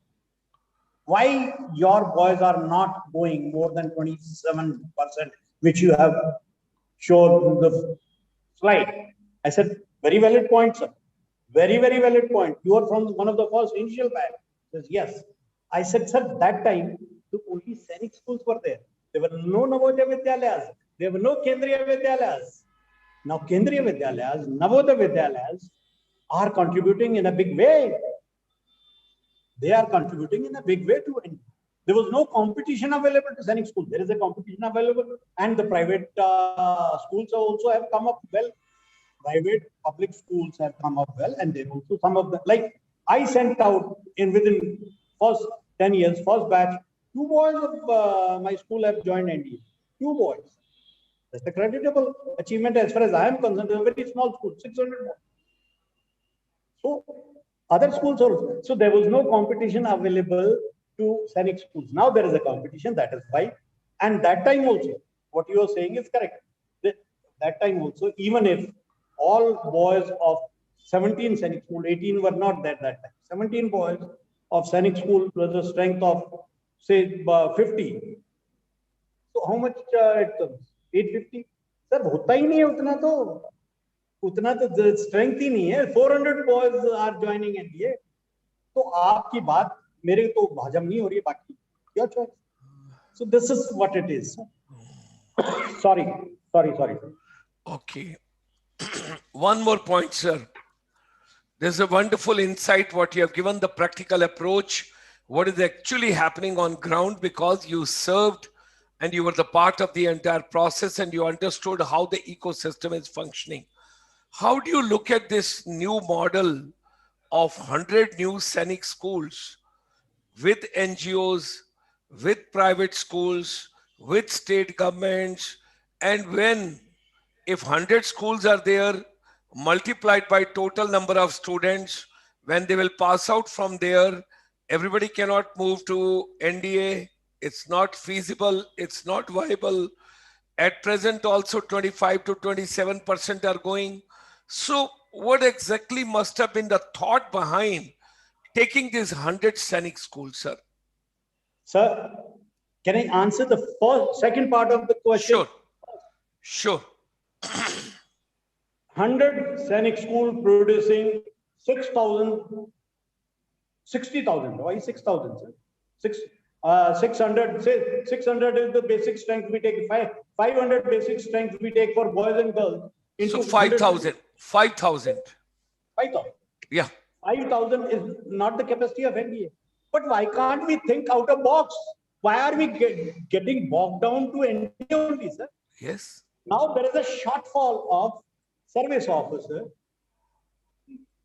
Why your boys are not going more than 27%, which you have shown in the slide? I said, very valid point, sir. Very, very valid point. You are from one of the first initial batch. He says, yes. I said, sir, that time, the only Sainik schools were there. There were no Navodaya Vidyalayas. There were no Kendriya Vidyalayas. Now, Kendriya Vidyalayas, Navodaya Vidyalayas are contributing in a big way. They are contributing in a big way to India. There was no competition available to Sainik School. There is a competition available, and the private schools also have come up well. Private public schools have come up well, and they also some of them, like I sent out within first 10 years, first batch, 2 boys of my school have joined NDA. 2 boys. That's a creditable achievement as far as I am concerned. It's a very small school, 600 boys. So other schools also. So there was no competition available to Sainik schools. Now there is a competition, that is why. And that time also, what you are saying is correct. That time also, even if all boys of 17 Sainik school, 18 were not there that time. 17 boys of Sainik school was a strength of, say, 50. So how much it comes? 850? Sir, hota hi nahi hai उतना तो strength ही नहीं है. 400 boys are joining NDA. तो आपकी बात मेरे तो हजम नहीं हो रही है, बाकी your choice. So this is what it is. Sorry. Okay. One more point, sir. There's a wonderful insight what you have given, the practical approach, what is actually happening on ground, because you served and you were the part of the entire process and you understood how the ecosystem is functioning. How do you look at this new model of 100 new Sainik schools with NGOs, with private schools, with state governments, and when, if 100 schools are there, multiplied by total number of students, when they will pass out from there, everybody cannot move to NDA. It's not feasible. It's not viable. At present, also 25 to 27% are going. So what exactly must have been the thought behind taking these 100 Sainik schools, sir? Sir, can I answer the second part of the question? Sure. 100 Sainik school producing 6,000, 60,000. Why 6,000, sir? 600, say 600 is the basic strength we take. 500 basic strength we take for boys and girls. So 5,000. 5,000. 5,000. Yeah. 5,000 is not the capacity of NDA. But why can't we think out of box? Why are we getting bogged down to NDA only, sir? Yes. Now there is a shortfall of service officer.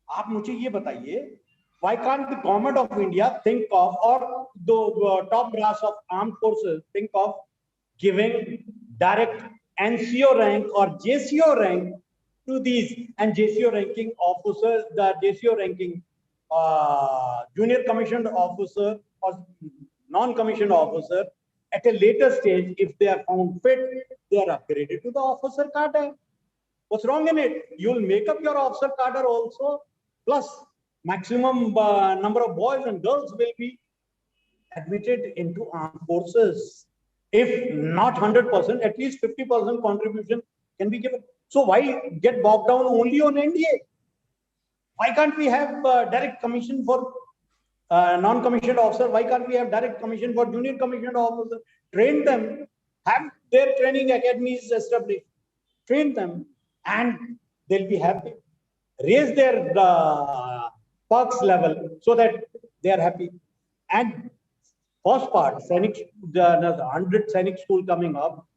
आप मुझे ये बताइए, why can't the government of India think of, or the top brass of armed forces think of giving direct NCO rank or JCO rank to these, and JCO ranking officers, the JCO ranking junior commissioned officer or non-commissioned officer, at a later stage, if they are found fit, they are upgraded to the officer cadre. What's wrong in it? You'll make up your officer cadre also, plus maximum number of boys and girls will be admitted into armed forces. If not 100%, at least 50% contribution can be given. So why get bogged down only on NDA? Why can't we have direct commission for non-commissioned officer? Why can't we have direct commission for junior commissioned officer? Train them, have their training academies established, train them, and they'll be happy. Raise their perks level so that they are happy. And first part, Sainik, the 100 Sainik school coming up.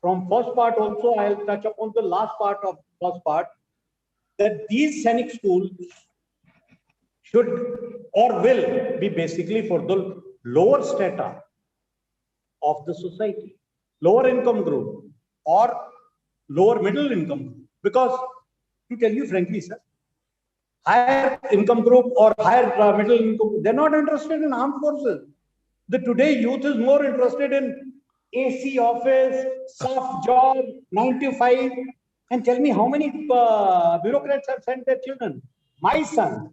From first part also, I'll touch upon the last part of first part, that these Sainik schools should or will be basically for the lower strata of the society, lower income group or lower middle income group. Because to tell you frankly, sir, higher income group or higher middle income, they're not interested in armed forces. The today youth is more interested in AC office, soft job, 9 to 5. And tell me how many bureaucrats have sent their children. My son,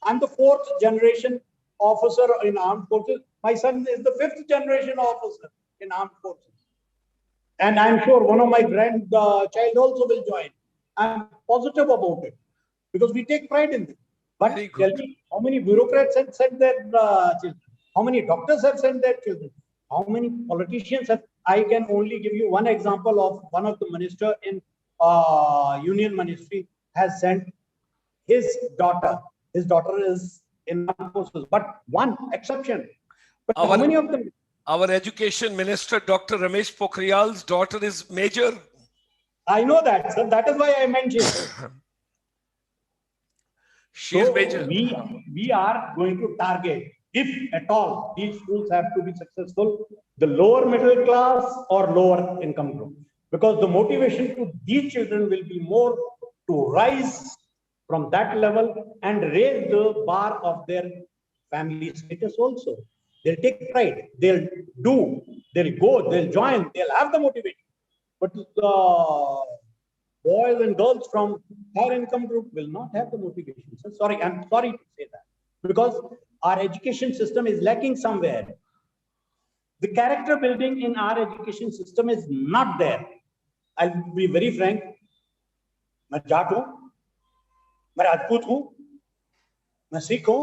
I'm the 4th generation officer in armed forces. My son is the 5th generation officer in armed forces. And I'm sure one of my grandchild also will join. I'm positive about it because we take pride in it. But tell me how many bureaucrats have sent their children? How many doctors have sent their children? How many politicians have? I can only give you one example of one of the minister in Union Ministry has sent his daughter. His daughter is in armed forces, but one exception. But how many of them? Our Education Minister, Dr. Ramesh Pokhriyal's daughter is Major. I know that, sir. That is why I mentioned. She is So Major. we are going to target, if at all these schools have to be successful, the lower middle class or lower income group. Because the motivation to these children will be more to rise from that level and raise the bar of their family status also. They'll take pride, they'll do, they'll go, they'll join, they'll have the motivation. But the boys and girls from higher income group will not have the motivation. So sorry, I'm sorry to say that. Because our education system is lacking somewhere. The character building in our education system is not there. I'll be very frank. मैं जाट हूं, मैं राजपूत हूं, मैं सिख हूं,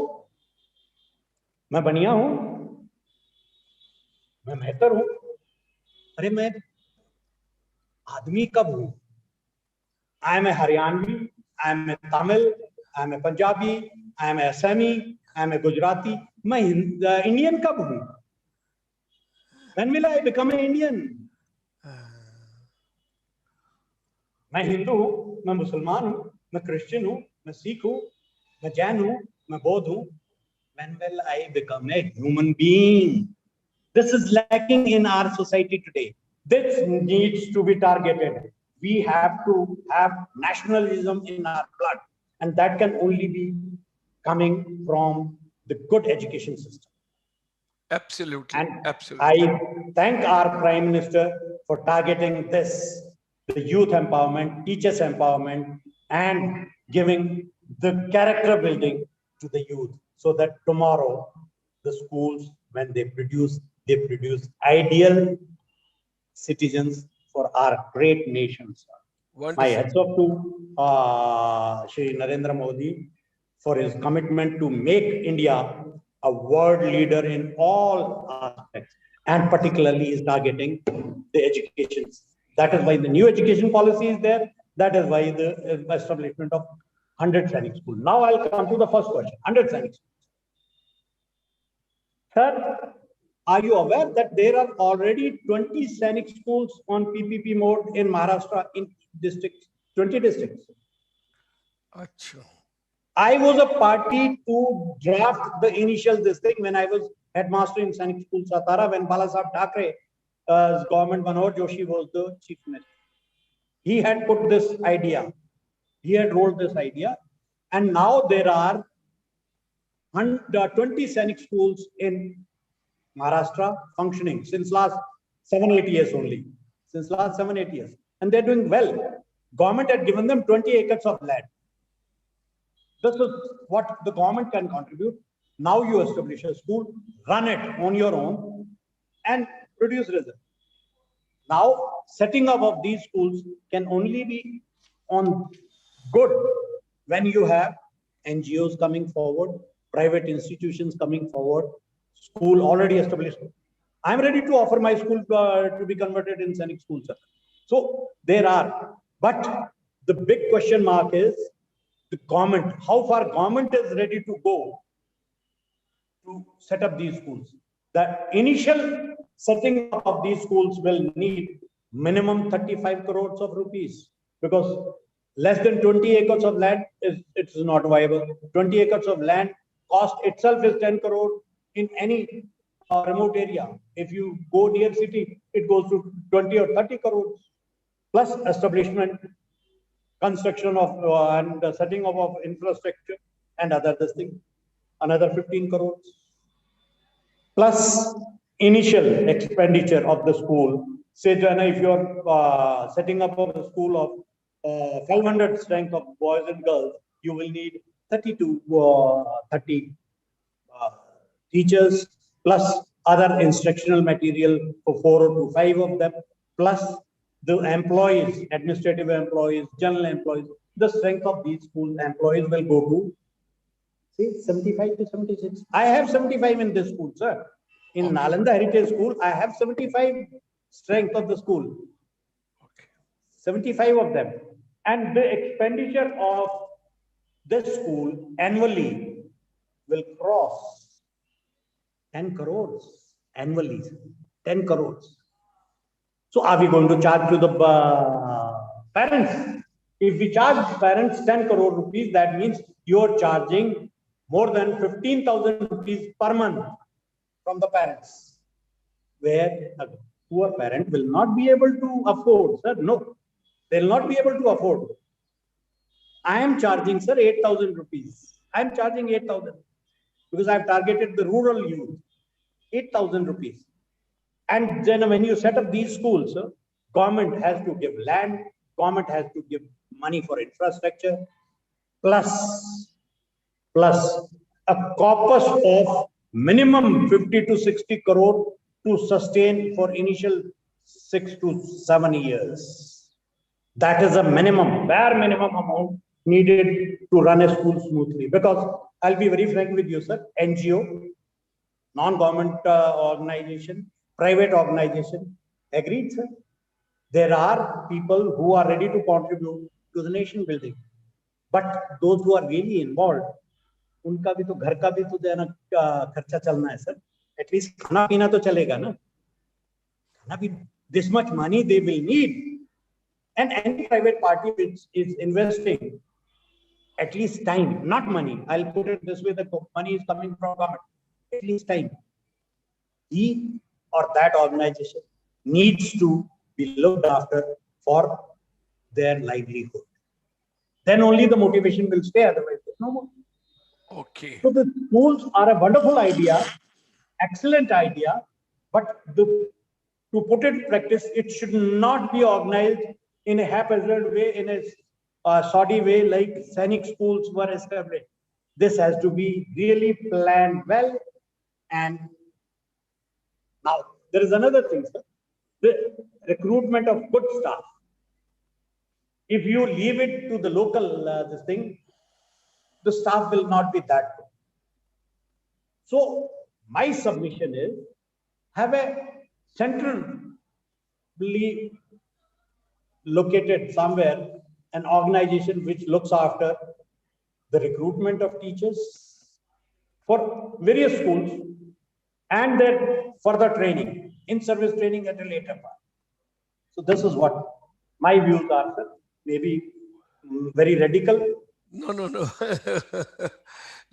मैं बनिया हूं, मैं मेहतर हूं. अरे मैं आदमी कब हूं? I am a Haryanvi, I am a Tamil, I am a Punjabi, I am a Assami, I am a Gujarati. मैं Indian कब हूं? When will I become an Indian? मैं हिंदू हूं, मैं मुसलमान हूं, मैं क्रिश्चियन हूं, मैं सिख हूं, मैं जैन हूं, मैं बौद्ध हूं. When will I become a human being? This is lacking in our society today. This needs to be targeted. We have to have nationalism in our blood, and that can only be coming from the good education system. Absolutely. And absolutely. I thank our Prime Minister for targeting this, the youth empowerment, teachers empowerment, and giving the character building to the youth, so that tomorrow the schools, when they produce ideal citizens for our great nation. Wonderful. My hats off to Shri Narendra Modi for his commitment to make India a world leader in all aspects, and particularly is targeting the education. That is why the new education policy is there. That is why the establishment of 100 Sainik schools. Now I'll come to the first question, 100 Sainik schools. Sir, are you aware that there are already 20 Sainik schools on PPP mode in Maharashtra in districts, 20 districts? Achha. I was a party to draft the initial this thing when I was headmaster in Sainik School Satara, when Balasaheb Thackeray's government, Manohar Joshi was the chief minister. He had put this idea, he had rolled this idea, and now there are 20 Sainik schools in Maharashtra functioning since last 7-8 years only. Since last 7-8 years. And they're doing well. Government had given them 20 acres of land. This is what the government can contribute. Now you establish a school, run it on your own, and produce results. Now, setting up of these schools can only be on good when you have NGOs coming forward, private institutions coming forward, school already established. I'm ready to offer my school to be converted in Sainik School, sir. So there are, but the big question mark is the government, how far government is ready to go to set up these schools. The initial setting up of these schools will need minimum 35 crores of rupees, because less than 20 acres of land it's not viable. 20 acres of land cost itself is 10 crore in any remote area. If you go near city, it goes to 20 or 30 crores, plus establishment, construction of and the setting up of infrastructure and other this thing, another 15 crores. Plus initial expenditure of the school. Say, if you're setting up a school of 500 strength of boys and girls, you will need 30 to 30 teachers, plus other instructional material for 4 to 5 of them, plus the employees, administrative employees, general employees. The strength of these school employees will go to, say, 75 to 76. I have 75 in this school, sir. In Nalanda Heritage School, I have 75 strength of the school. 75 of them. And the expenditure of this school annually will cross 10 crores annually. 10 crores. So are we going to charge to the parents? If we charge parents 10 crore rupees, that means you're charging more than 15,000 rupees per month from the parents, where a poor parent will not be able to afford, sir. No, they'll not be able to afford. I am charging, sir, 8,000 rupees. I am charging 8,000 because I've targeted the rural youth. 8,000 rupees. And then when you set up these schools, government has to give land, government has to give money for infrastructure, plus a corpus of minimum 50 to 60 crore to sustain for initial 6 to 7 years. That is a minimum, bare minimum amount needed to run a school smoothly. Because I'll be very frank with you, sir, NGO, non-government organization, private organization, agreed, sir. There are people who are ready to contribute to the nation building. But those who are really involved, उनका भी तो घर का भी तो देना खर्चा चलना है सर. At least खाना पीना तो चलेगा ना. खाना भी this much money they will need, and any private party which is investing at least time, not money. I'll put it this way: the money is coming from government. At least time. He or that organization needs to be looked after for their livelihood. Then only the motivation will stay. Otherwise, no more. Okay. So the schools are a wonderful idea, excellent idea, but to put it in practice, it should not be organized in a haphazard way, in a shoddy way, like Sainik schools were established. This has to be really planned well. And now there is another thing, sir. The recruitment of good staff. If you leave it to the local this thing, the staff will not be that good. So my submission is, have a centrally located somewhere an organization which looks after the recruitment of teachers for various schools and their further training, in-service training at a later part. So this is what my views are, sir. Maybe very radical. No.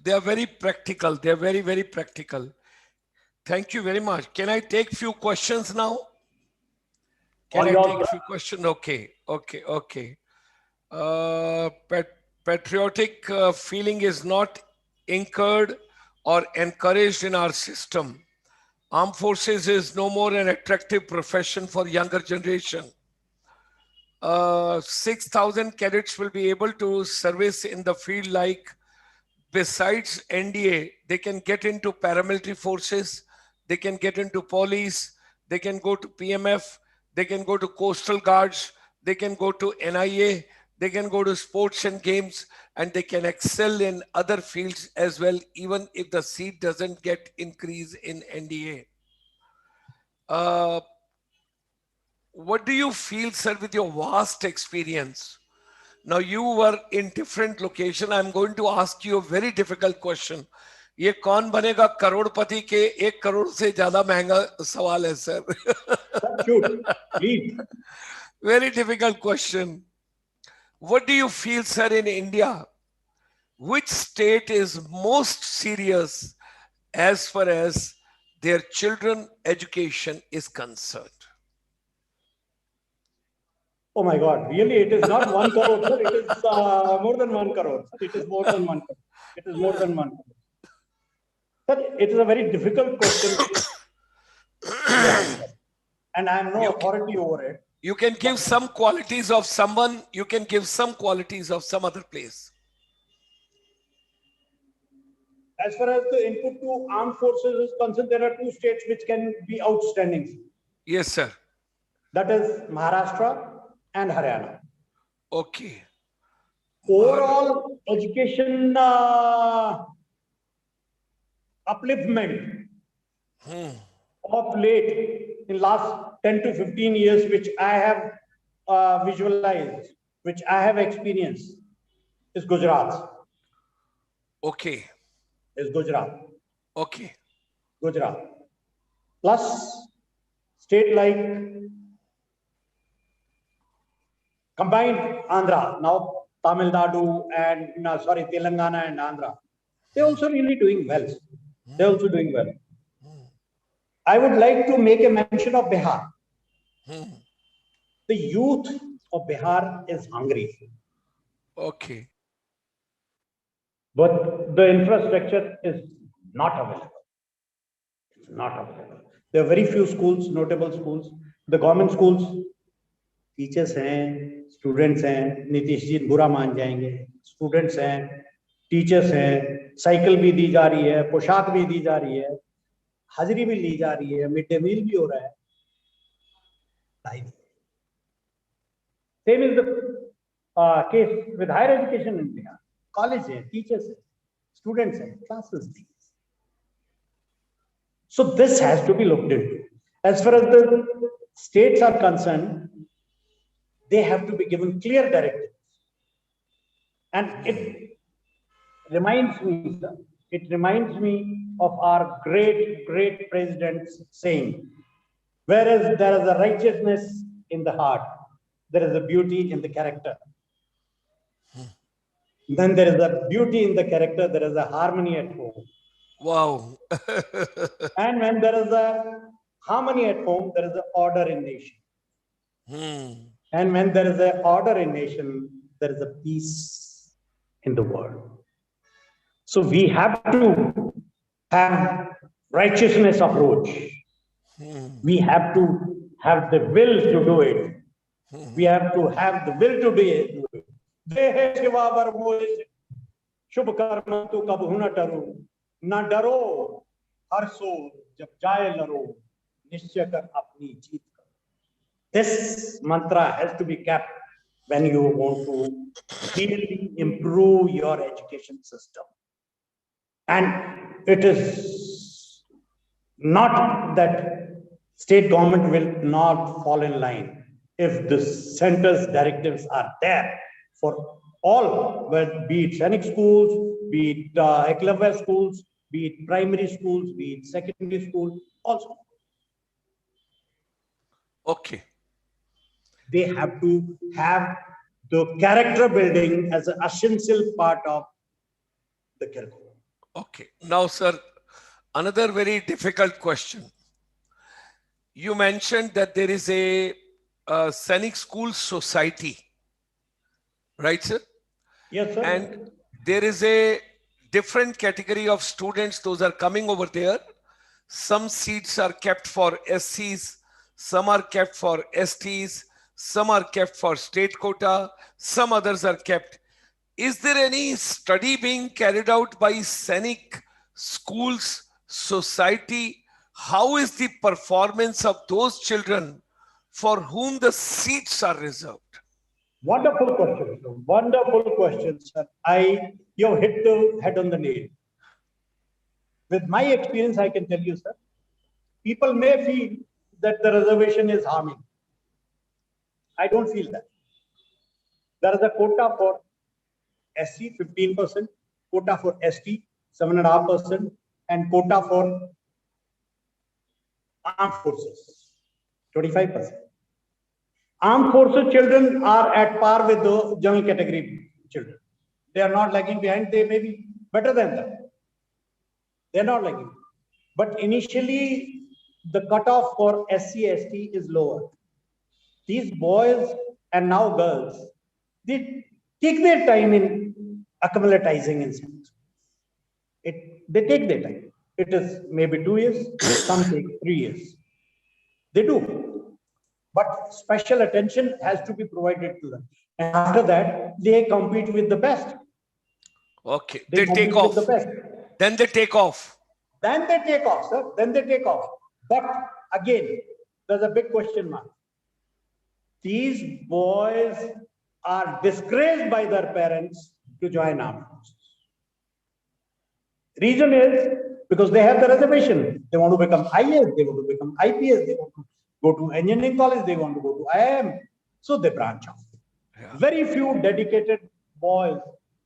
They are very practical. They are very, very practical. Thank you very much. Can I take few questions now? Can I take a few questions? Okay. Patriotic feeling is not incurred or encouraged in our system. Armed forces is no more an attractive profession for younger generation. 6,000 cadets will be able to service in the field, like besides NDA, they can get into paramilitary forces, they can get into police, they can go to PMF, they can go to coastal guards, they can go to NIA, they can go to sports and games, and they can excel in other fields as well, even if the seat doesn't get increase in NDA. What do you feel, sir, with your vast experience? Now you were in different location. I'm going to ask you a very difficult question. ये कौन बनेगा करोड़पति के 1 करोड़ से ज्यादा महंगा सवाल है, sir. Shoot, please. Very difficult question. What do you feel, sir, in India? Which state is most serious as far as their children education is concerned? Oh my God, really, it is not 1 crore, sir. It is more than 1 crore. It is more than 1 crore. It is more than 1 crore. Sir, it is a very difficult question. And I am no authority over it. You can give some qualities of someone, you can give some qualities of some other place. As far as the input to armed forces is concerned, there are 2 states which can be outstanding. Yes, sir. That is Maharashtra and Haryana. Okay. Overall education upliftment of late in last 10 to 15 years, which I have visualized which I have experienced is Gujarat. Okay. Is Gujarat. Okay. Gujarat. Plus state like combined Andhra, now Tamil Nadu and Telangana and Andhra. They're also really doing well. They're also doing well. I would like to make a mention of Bihar. The youth of Bihar is hungry. Okay. But the infrastructure is not available. It's not available. There are very few schools, notable schools. The government schools, teachers हैं, students हैं, नीतीश जी बुरा मान जाएंगे, students हैं, teachers हैं, cycle भी दी जा रही है, पोशाक भी दी जा रही है, हाजिरी भी ली जा रही है, मिड डे मील भी हो रहा है. Same is the case with higher education in India. College hai, teachers hai, students hai, classes. So this has to be looked into. As far as the states are concerned, they have to be given clear directives. And it reminds me of our great president's saying, whereas there is a righteousness in the heart, there is a beauty in the character. Then there is a beauty in the character, there is a harmony at home. Wow. And when there is a harmony at home, there is an order in nation. And when there is an order in nation, there is a peace in the world. So we have to have righteousness approach. We have to have the will to do it. We have to have the will to do it. शुभ कर्म तो कबहू न डरो, न डरो हर सो जब जाए लड़ो, निश्चय कर अपनी जीत करो. This mantra has to be kept when you want to really improve your education system. And it is not that state government will not fall in line if the center's directives are there for all, be it Sainik schools, be it Eklavya schools, be it primary schools, be it secondary schools, also. Okay. They have to have the character building as an essential part of the curriculum. Okay. Now, sir, another very difficult question. You mentioned that there is a Sainik School Society, right, sir? Yes, sir. And there is a different category of students, those are coming over there. Some seats are kept for SCs, some are kept for STs, some are kept for state quota, some others are kept. Is there any study being carried out by Sainik Schools Society? How is the performance of those children for whom the seats are reserved? Wonderful question, sir. Wonderful question, sir. You hit the head on the nail. With my experience, I can tell you, sir, people may feel that the reservation is harming. I don't feel that. There is a quota for SC, 15%, quota for ST, 7.5%, and quota for armed forces, 25%. Armed forces children are at par with the general category children. They are not lagging behind. They may be better than them. They are not lagging. But initially, the cutoff for SC, ST is lower. These boys and now girls, they take their time in acclimatizing in schools. They take their time. It is maybe 2 years, some take 3 years. They do. But special attention has to be provided to them. And after that, they compete with the best. Okay, they take off. Then they take off. Then they take off, sir. Then they take off. But again, there's a big question mark. These boys are disgraced by their parents to join armed forces. Reason is because they have the reservation. They want to become IAS, they want to become IPS, they want to go to engineering college, they want to go to IIM. So they branch off. Yeah. Very few dedicated boys,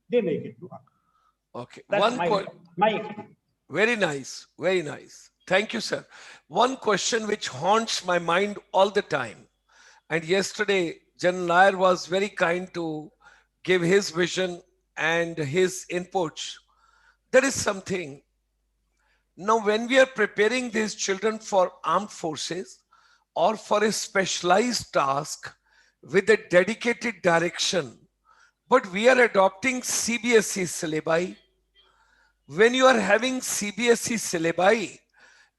they make it to 100. Okay. That's my experience. Very nice. Very nice. Thank you, sir. One question which haunts my mind all the time. And yesterday, Jan Nair was very kind to give his vision and his inputs. There is something. Now, when we are preparing these children for armed forces or for a specialized task with a dedicated direction, but we are adopting CBSE syllabi. When you are having CBSE syllabi,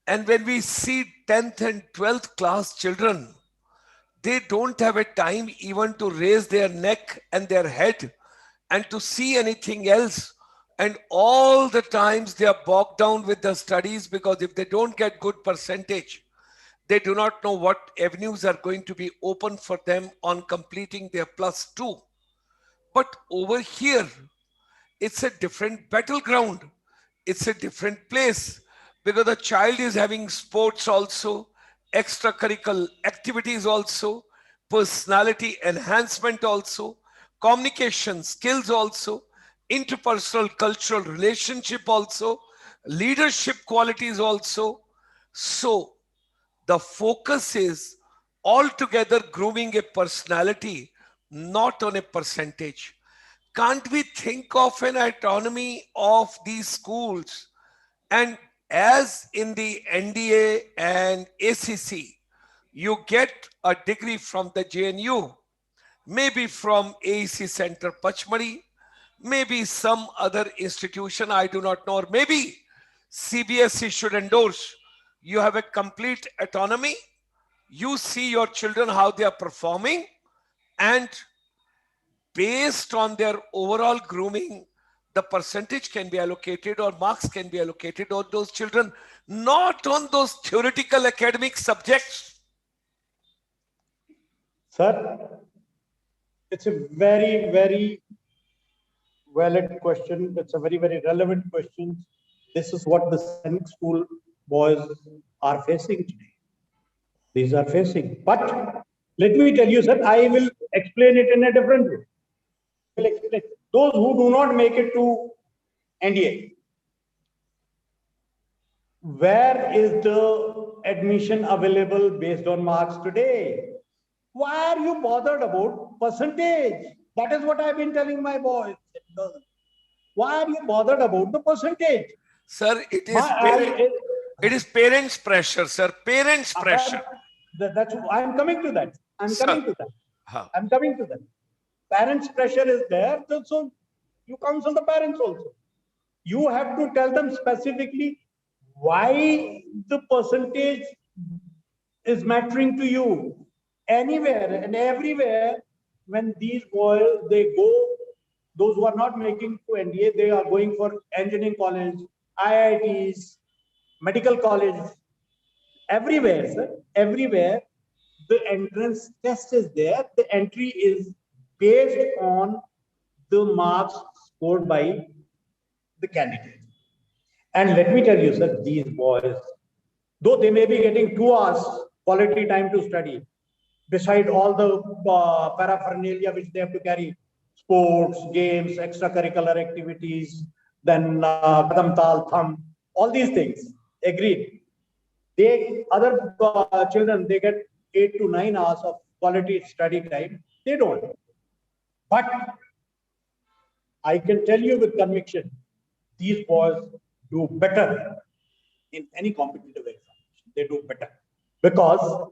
and when we see 10th and 12th class children, they don't have a time even to raise their neck and their head and to see anything else. And all the times they are bogged down with the studies, because if they don't get good percentage, they do not know what avenues are going to be open for them on completing their +2. But over here, it's a different battleground. It's a different place, because the child is having sports also, extracurricular activities also, personality enhancement also, communication skills also, interpersonal cultural relationship also, leadership qualities also. So the focus is altogether grooming a personality, not on a percentage. Can't we think of an autonomy of these schools? And as in the NDA and ACC, you get a degree from the JNU, maybe from AEC Center Pachmari, maybe some other institution, I do not know, or maybe CBSE should endorse. You have a complete autonomy. You see your children how they are performing, and based on their overall grooming, the percentage can be allocated or marks can be allocated on those children, not on those theoretical academic subjects. Sir, it's a very, very valid question. It's a very, very relevant question. This is what the Sainik School boys are facing today. These are facing. But let me tell you, sir, I will explain it in a different way. I will explain. Those who do not make it to NDA, where is the admission available based on marks today? Why are you bothered about percentage? That is what I've been telling my boys. Why are you bothered about the percentage? Sir, it is parents' pressure, sir. Parents' pressure. That's I'm coming to that. I'm Sir, coming to that. how? I'm coming to that. Parents' pressure is there, so you counsel the parents also. You have to tell them specifically why the percentage is mattering to you. Anywhere and everywhere, when these boys, they go, those who are not making to NDA, they are going for engineering college, IITs, medical college, everywhere, sir, everywhere, the entrance test is there. The entry is based on the marks scored by the candidate. And let me tell you, sir, these boys, though they may be getting 2 hours quality time to study, beside all the paraphernalia which they have to carry, sports, games, extracurricular activities, then kadam tal, thumb, all these things, agreed. They, other children, they get 8 to 9 hours of quality study time. They don't. But I can tell you with conviction, these boys do better in any competitive examination. They do better because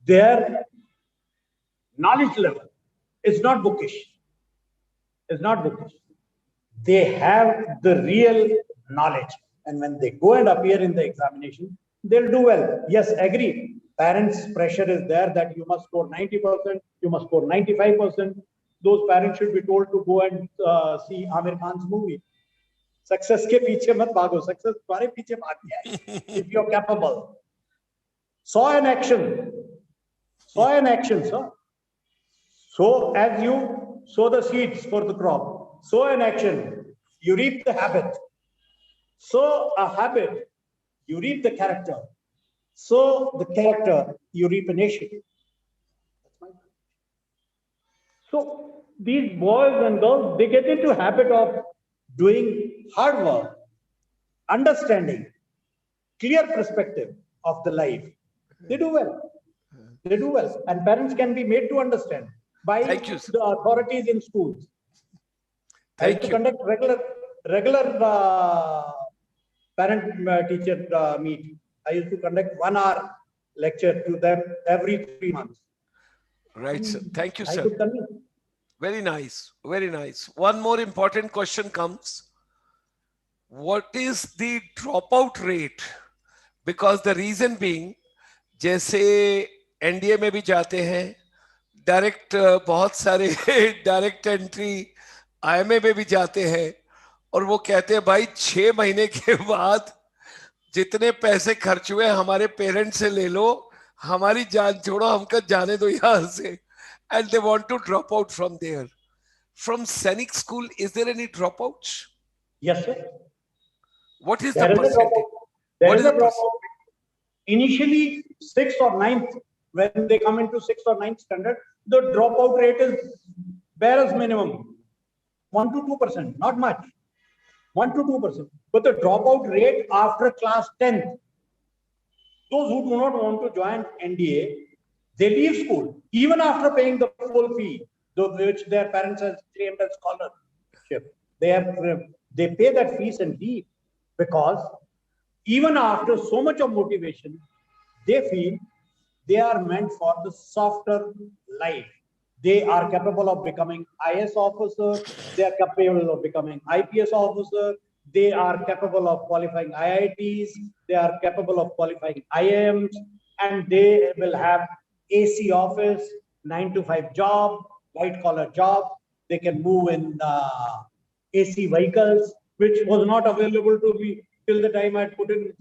their knowledge level is not bookish. It's not bookish. They have the real knowledge. And when they go and appear in the examination, they'll do well. Yes, agree. Parents' pressure is there that you must score 90%, you must score 95%. Those parents should be told to go and see Amir Khan's movie. Success ke piche mat bhago. Success tumhare piche bhagti hai. If you're capable. Saw an action. Saw an action, sir. So as you sow the seeds for the crop, sow an action, you reap the habit. Sow a habit, you reap the character. Sow the character, you reap a nation. So these boys and girls, they get into habit of doing hard work, understanding, clear perspective of the life. They do well. They do well. And parents can be made to understand by Thank you, sir. the authorities in schools. I used Thank to you. conduct regular parent-teacher meet. I used to conduct 1 hour lecture to them every 3 months. Right, sir. Thank you, I sir. could convince. Very nice. Very nice. One more important question comes. What is the dropout rate? Because the reason being, जैसे NDA में भी जाते हैं, direct बहुत सारे direct entry IMA में भी जाते हैं, और वो कहते हैं भाई 6 महीने के बाद जितने पैसे खर्च हुए हमारे पेरेंट्स से ले लो, हमारी जान छोड़ो, हमको जाने दो यहाँ से, and they want to drop out from there. From Sainik School, is there any dropouts? Yes, sir. What is There the is a percentage? dropout. There What is is a the percentage? dropout. Initially, 6th or 9th, when they come into 6th or 9th standard, the dropout rate is bare as minimum 1 to 2%, not much, 1 to 2%. But the dropout rate after class 10th, those who do not want to join NDA, they leave school even after paying the full fee, which their parents have claimed as scholarship. They pay that fees and leave, because even after so much of motivation, they feel they are meant for the softer life. They are capable of becoming IS officer. They are capable of becoming IPS officer. They are capable of qualifying IITs. They are capable of qualifying IIMs, and they will have AC office, 9 to 5 job, white collar job. They can move in AC vehicles, which was not available to me till the time I had put in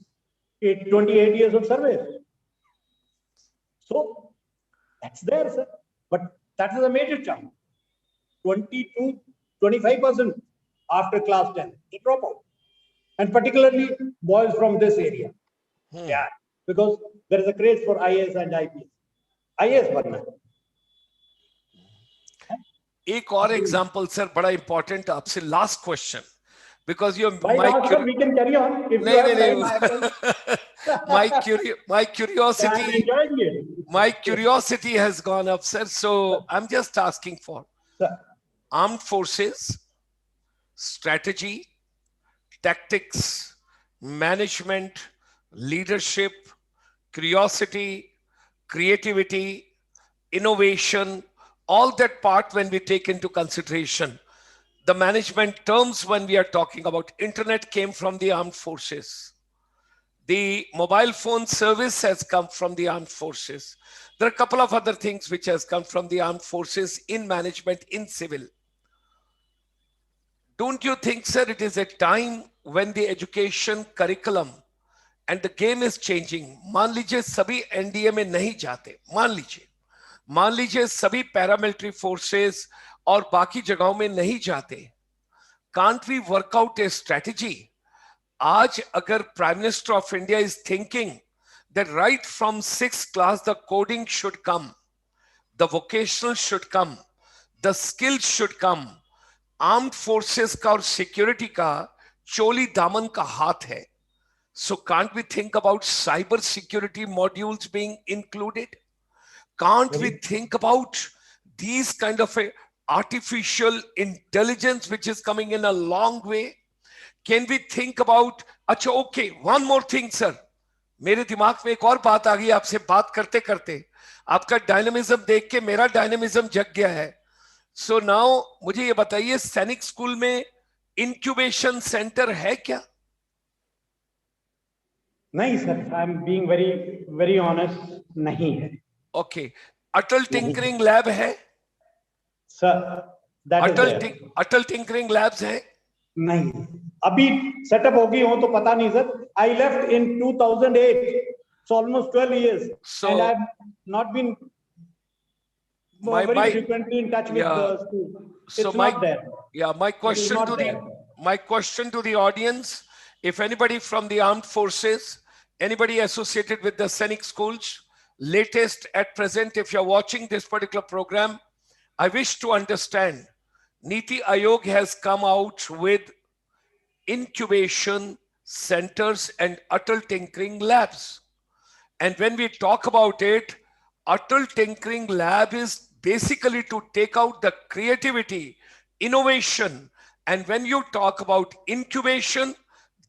28 years of service. So that's there, sir. But that is a major chunk. 22, 25% after class 10, they drop out. And particularly boys from this area. Yeah, because there is a craze for IAS and IPS. IAS बनना है. एक और example sir बड़ा important आपसे, last question, because your By now, sir, we can carry on. If you have time, I can. my curiosity, I'm enjoying it. my curiosity has gone up, sir. So I'm just asking for Sir, armed forces, strategy, tactics, management, leadership, curiosity, creativity, innovation, all that part when we take into consideration. The management terms when we are talking about internet came from the armed forces. The mobile phone service has come from the armed forces. There are a couple of other things which has come from the armed forces in management, in civil. Don't you think, sir, it is a time when the education curriculum and the game is changing? मान लीजिए सभी NDA में नहीं जाते, मान लीजिए सभी paramilitary forces और बाकी जगहों में नहीं जाते. Can't we work out a strategy? आज अगर Prime Minister of India is thinking that right from 6th class the coding should come, the vocational should come, the skills should come, armed forces का और security का चोली दामन का हाथ है. So can't we think about cyber security modules being included? Can't we think about these kind of a artificial intelligence which is coming in a long way? Can we think about, अच्छा okay, one more thing sir, मेरे दिमाग में एक और बात आ गई आपसे बात करते करते, आपका डायनामिज्म देख के मेरा डायनामिज्म जग गया है. So now मुझे ये बताइए, सैनिक स्कूल में इंक्यूबेशन सेंटर है क्या? नहीं sir, I am being very honest, नहीं है. ओके, अटल टिंकरिंग लैब है सर? अटल टिंकरिंग लैब्स है? नहीं, अभी सेटअप होगी हो तो पता नहीं sir. I left in 2008, so almost 12 years, so and I've not been very frequently in touch with the school. It's not there. Yeah, my question to the audience, if anybody from the armed forces, anybody associated with the Sainik schools, latest at present, if you're watching this particular program, I wish to understand. Niti Aayog has come out with incubation centers and Atal Tinkering Labs. And when we talk about it, Atal Tinkering Lab is basically to take out the creativity, innovation. And when you talk about incubation,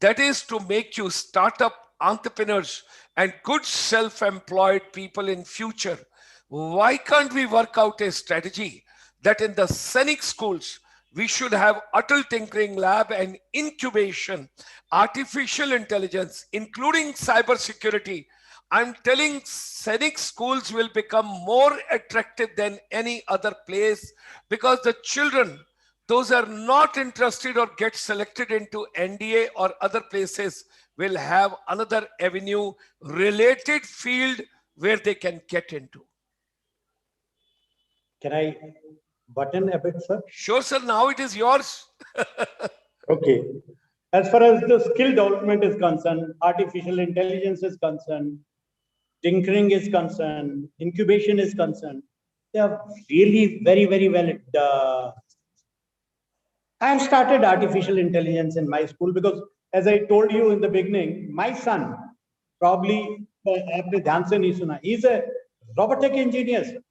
that is to make you startup entrepreneurs and good self-employed people in future. Why can't we work out a strategy that in the Sainik schools, we should have Atal Tinkering Lab and incubation, artificial intelligence, including cybersecurity. I'm telling Sainik schools will become more attractive than any other place because the children, those are not interested or get selected into NDA or other places, will have another avenue, related field where they can get into. Can I button a bit, sir? Sure, sir. Now it is yours. Okay. As far as the skill development is concerned, artificial intelligence is concerned, tinkering is concerned, incubation is concerned, they are really very, very valid. I have started artificial intelligence in my school because, as I told you in the beginning, my son probably he's a robotic engineer. Sir.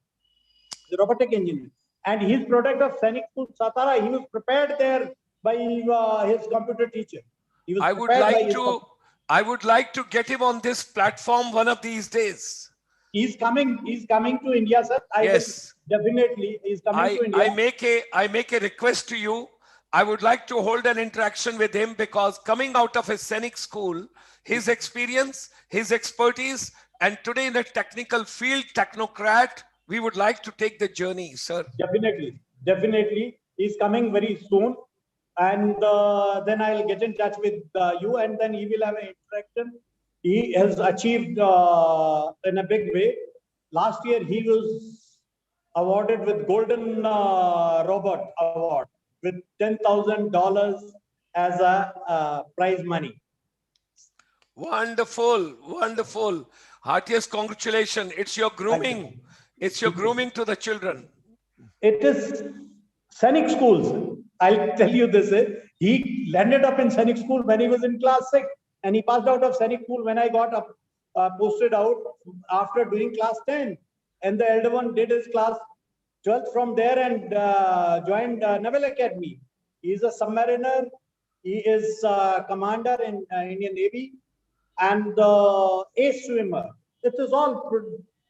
The robotic engineer, and his product of Sainik School Satara, he was prepared there by his computer teacher. He was I would like to get him on this platform one of these days. He's coming to India, sir. Yes. Definitely, he's coming to India. I make a request to you. I would like to hold an interaction with him because coming out of a Sainik school, his experience, his expertise, and today in the technical field, technocrat, we would like to take the journey, sir. Definitely. He's coming very soon. And then I'll get in touch with you, and then he will have an interaction. He has achieved in a big way. Last year, he was awarded with Golden Robot Award with $10,000 as a prize money. Wonderful, wonderful. Heartiest congratulations. It's your grooming. It's your grooming to the children. It is Sainik Schools. I'll tell you this. He landed up in Sainik School when he was in class 6, and he passed out of Sainik School when I got up, posted out after doing class 10. And the elder one did his class 12th from there and joined Naval Academy. He is a submariner. He is commander in Indian Navy and a swimmer. It is all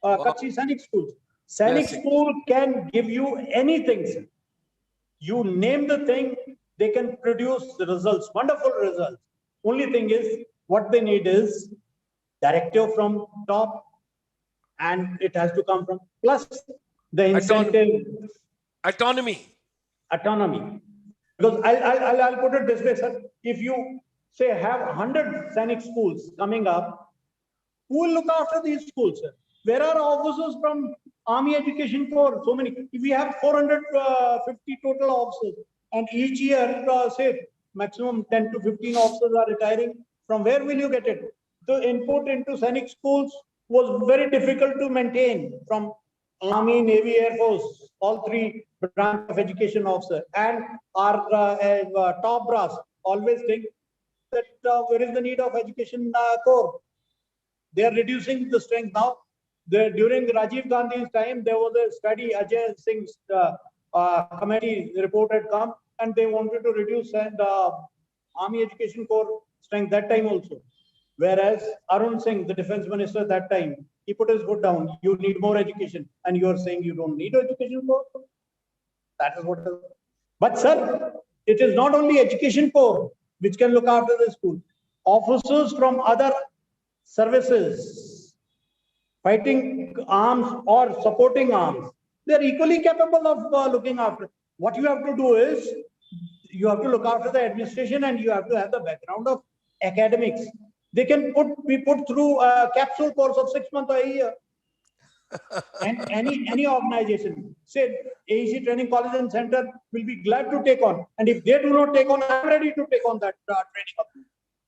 Kutchi Sainik Schools. Sainik School can give you anything, sir. You name the thing, they can produce the results, wonderful results. Only thing is, what they need is directive from top, and it has to come from plus the incentive. Autonomy. Because I'll put it this way, sir. If you say have 100 Sainik schools coming up, who will look after these schools, sir? Where are officers from Army Education Corps? So many. If we have 450 total officers, and each year, say, maximum 10 to 15 officers are retiring, from where will you get it? The input into Sainik schools was very difficult to maintain from Army, Navy, Air Force, all three branch of education officer. And our top brass always think that where is the need of education corps? They are reducing the strength now. During Rajiv Gandhi's time, there was a study, Ajay Singh's committee report had come, and they wanted to reduce Army Education Corps strength that time also. Whereas Arun Singh, the defense minister that time, he put his foot down. You need more education, and you are saying you don't need education corps. That is what. But sir, it is not only education corps which can look after the school. Officers from other services, fighting arms or supporting arms, they are equally capable of looking after. What you have to do is, you have to look after the administration, and you have to have the background of academics. They can be put through a capsule course of 6 months or a year. And any organization, say AEC Training College and Center, will be glad to take on. And if they do not take on, I'm ready to take on that training of them.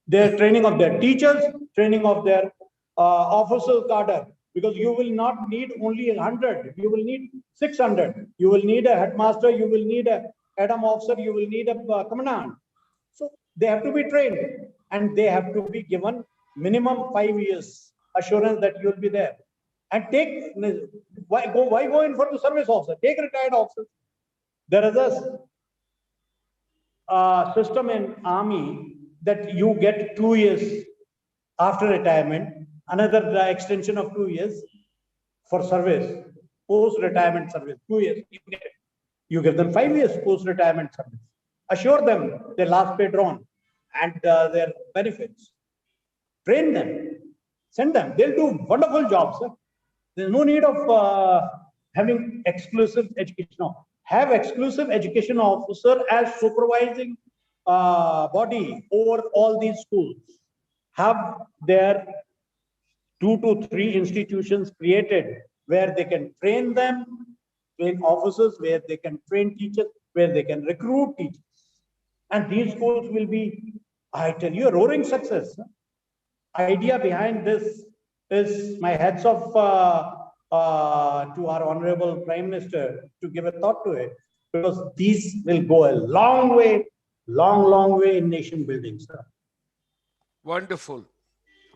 Their training of their teachers, training of their officers cadre. because you will not need only 100, you will need 600. You will need a headmaster, you will need a Adam officer, you will need a commandant. So they have to be trained and they have to be given minimum 5 years assurance that you will be there. And take, why go in for the service officer? Take retired officers. There is a system in army that you get 2 years after retirement, another extension of 2 years for service, post-retirement service, 2 years. You give them 5 years post-retirement service. Assure them their last pay drawn and their benefits. Train them, send them. They'll do wonderful jobs. Sir. There's no need of having exclusive education. No. Have exclusive education officer as supervising body over all these schools. Have their 2 to 3 institutions created where they can train them, train officers, where they can train teachers, where they can recruit teachers. And these schools will be, I tell you, a roaring success. Idea behind this is my hats off to our Honorable Prime Minister to give a thought to it, because these will go a long way, long way in nation building, sir. Wonderful,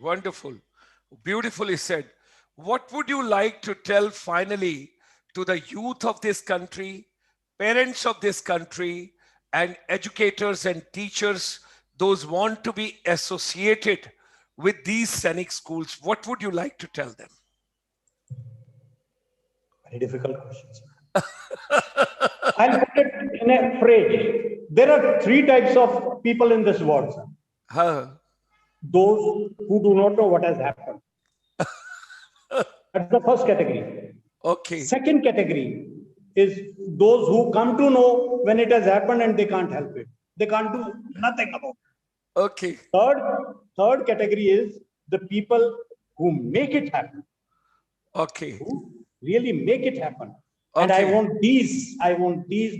wonderful, beautifully said. What would you like to tell finally to the youth of this country, parents of this country, and educators and teachers, those want to be associated with these Sainik schools? What would you like to tell them? Very difficult questions. I'll put it in a phrase. There are 3 types of people in this world, sir. Those who do not know what has happened. That's the first category. Okay. Second category is those who come to know when it has happened and they can't help it. They can't do nothing about it. Okay. Third category is the people who make it happen. Okay. Who really make it happen. Okay. And I want these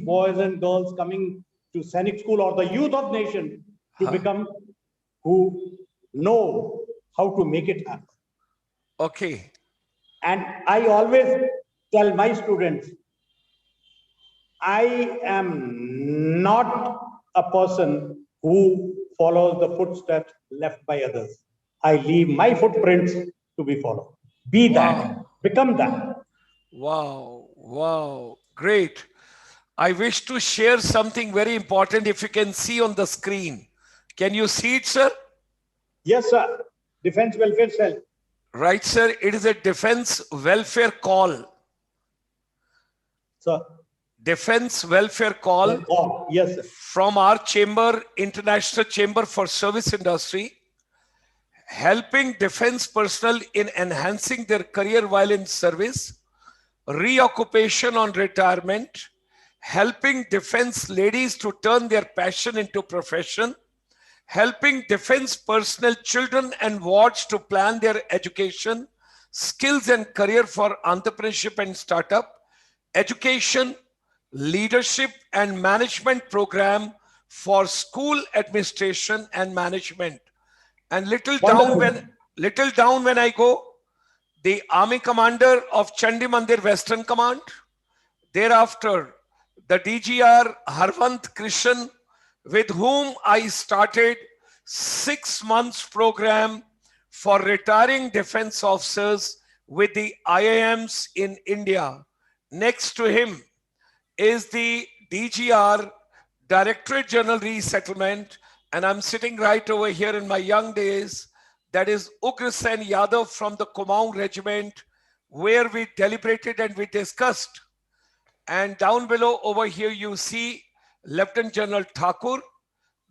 boys and girls coming to Sainik School or the youth of nation to become who know how to make it happen. Okay. And I always tell my students, I am not a person who follows the footsteps left by others. I leave my footprints to be followed. Be that, become that. Wow, wow, great. I wish to share something very important. If you can see on the screen. Can you see it, sir? Yes, sir. Defense Welfare Cell. Right, sir. It is a defense welfare call. Sir. Defense welfare call. Oh, yes, sir. From our chamber, International Chamber for Service Industry, helping defense personnel in enhancing their career while in service, reoccupation on retirement, helping defense ladies to turn their passion into profession, helping defense personnel, children and wards to plan their education, skills and career for entrepreneurship and startup, education, leadership and management program for school administration and management. And little down when I go, the Army Commander of Chandi Mandir Western Command, thereafter the DGR Harvant Krishan, with whom I started 6 months program for retiring defense officers with the IIMs in India. Next to him is the DGR Directorate General Resettlement, and I'm sitting right over here in my young days. That is Ugra Sen Yadav from the Kumaon Regiment, where we deliberated and we discussed. And down below over here, you see Lieutenant General Thakur,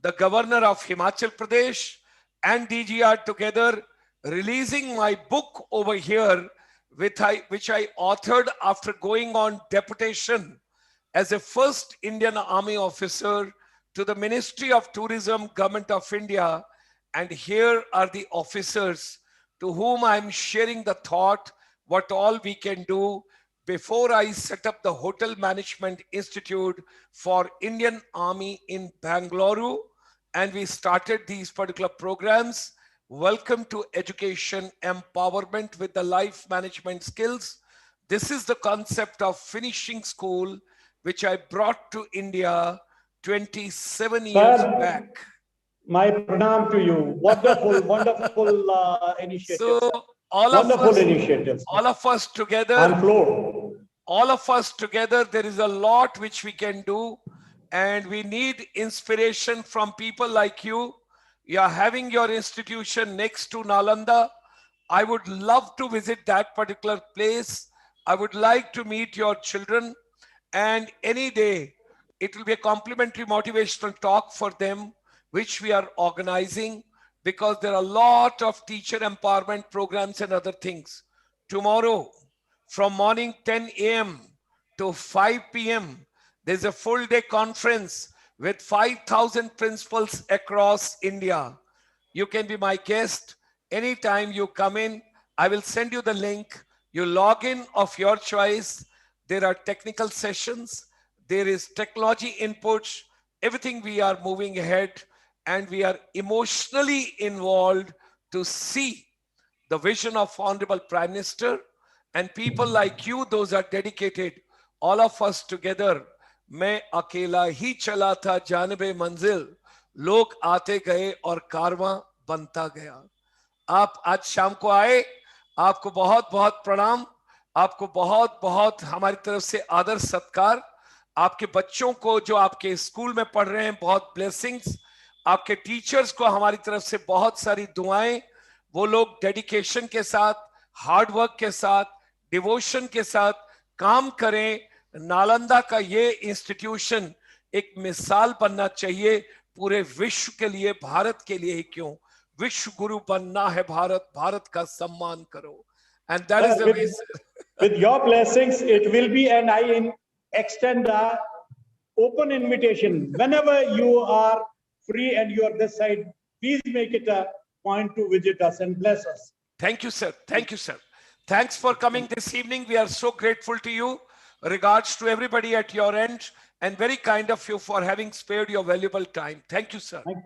the Governor of Himachal Pradesh, and DGR together releasing my book over here, which I authored after going on deputation as a first Indian Army officer to the Ministry of Tourism, Government of India. And here are the officers to whom I'm sharing the thought, what all we can do before I set up the Hotel Management Institute for Indian Army in Bangalore. And we started these particular programs. Welcome to Education Empowerment with the Life Management Skills. This is the concept of finishing school, which I brought to India 27 years back. My pranam to you. Wonderful, wonderful initiative, So sir. all Wonderful initiative, sir. all of us together, On floor. all of us together, there is a lot which we can do, and we need inspiration from people like you. You are having your institution next to Nalanda. I would love to visit that particular place. I would like to meet your children, and any day it will be a complimentary motivational talk for them, which we are organizing, because there are a lot of teacher empowerment programs and other things. Tomorrow, from morning 10 a.m. to 5 p.m., there's a full day conference with 5,000 principals across India. You can be my guest anytime you come in. I will send you the link. You log in of your choice. There are technical sessions. There is technology inputs. Everything we are moving ahead, and we are emotionally involved to see the vision of Honorable Prime Minister, and people like you, those are dedicated. All of us together. मैं अकेला ही चला था जानबे मंजिल, लोग आते गए और कारवां बनता गया. आप आज शाम को आए, आपको बहुत बहुत प्रणाम, आपको बहुत बहुत हमारी तरफ से आदर सत्कार. आपके बच्चों को जो आपके स्कूल में पढ़ रहे हैं, बहुत ब्लेसिंग्स. आपके टीचर्स को हमारी तरफ से बहुत सारी दुआएं. वो लोग डेडिकेशन के साथ, हार्ड वर्क के साथ, डिवोशन के साथ काम करें. नालंदा का ये इंस्टीट्यूशन एक मिसाल बनना चाहिए पूरे विश्व के लिए, भारत के लिए ही क्यों. विश्व गुरु बनना है भारत, भारत का सम्मान करो. And that is the way. With your blessings, it will be, and I extend a open invitation. Whenever you are free and you are this side, please make it a point to visit us and bless us. Thank you, sir. Thank you, sir. Thanks for coming this evening. We are so grateful to you. Regards to everybody at your end, and very kind of you for having spared your valuable time. Thank you, sir. Thank you.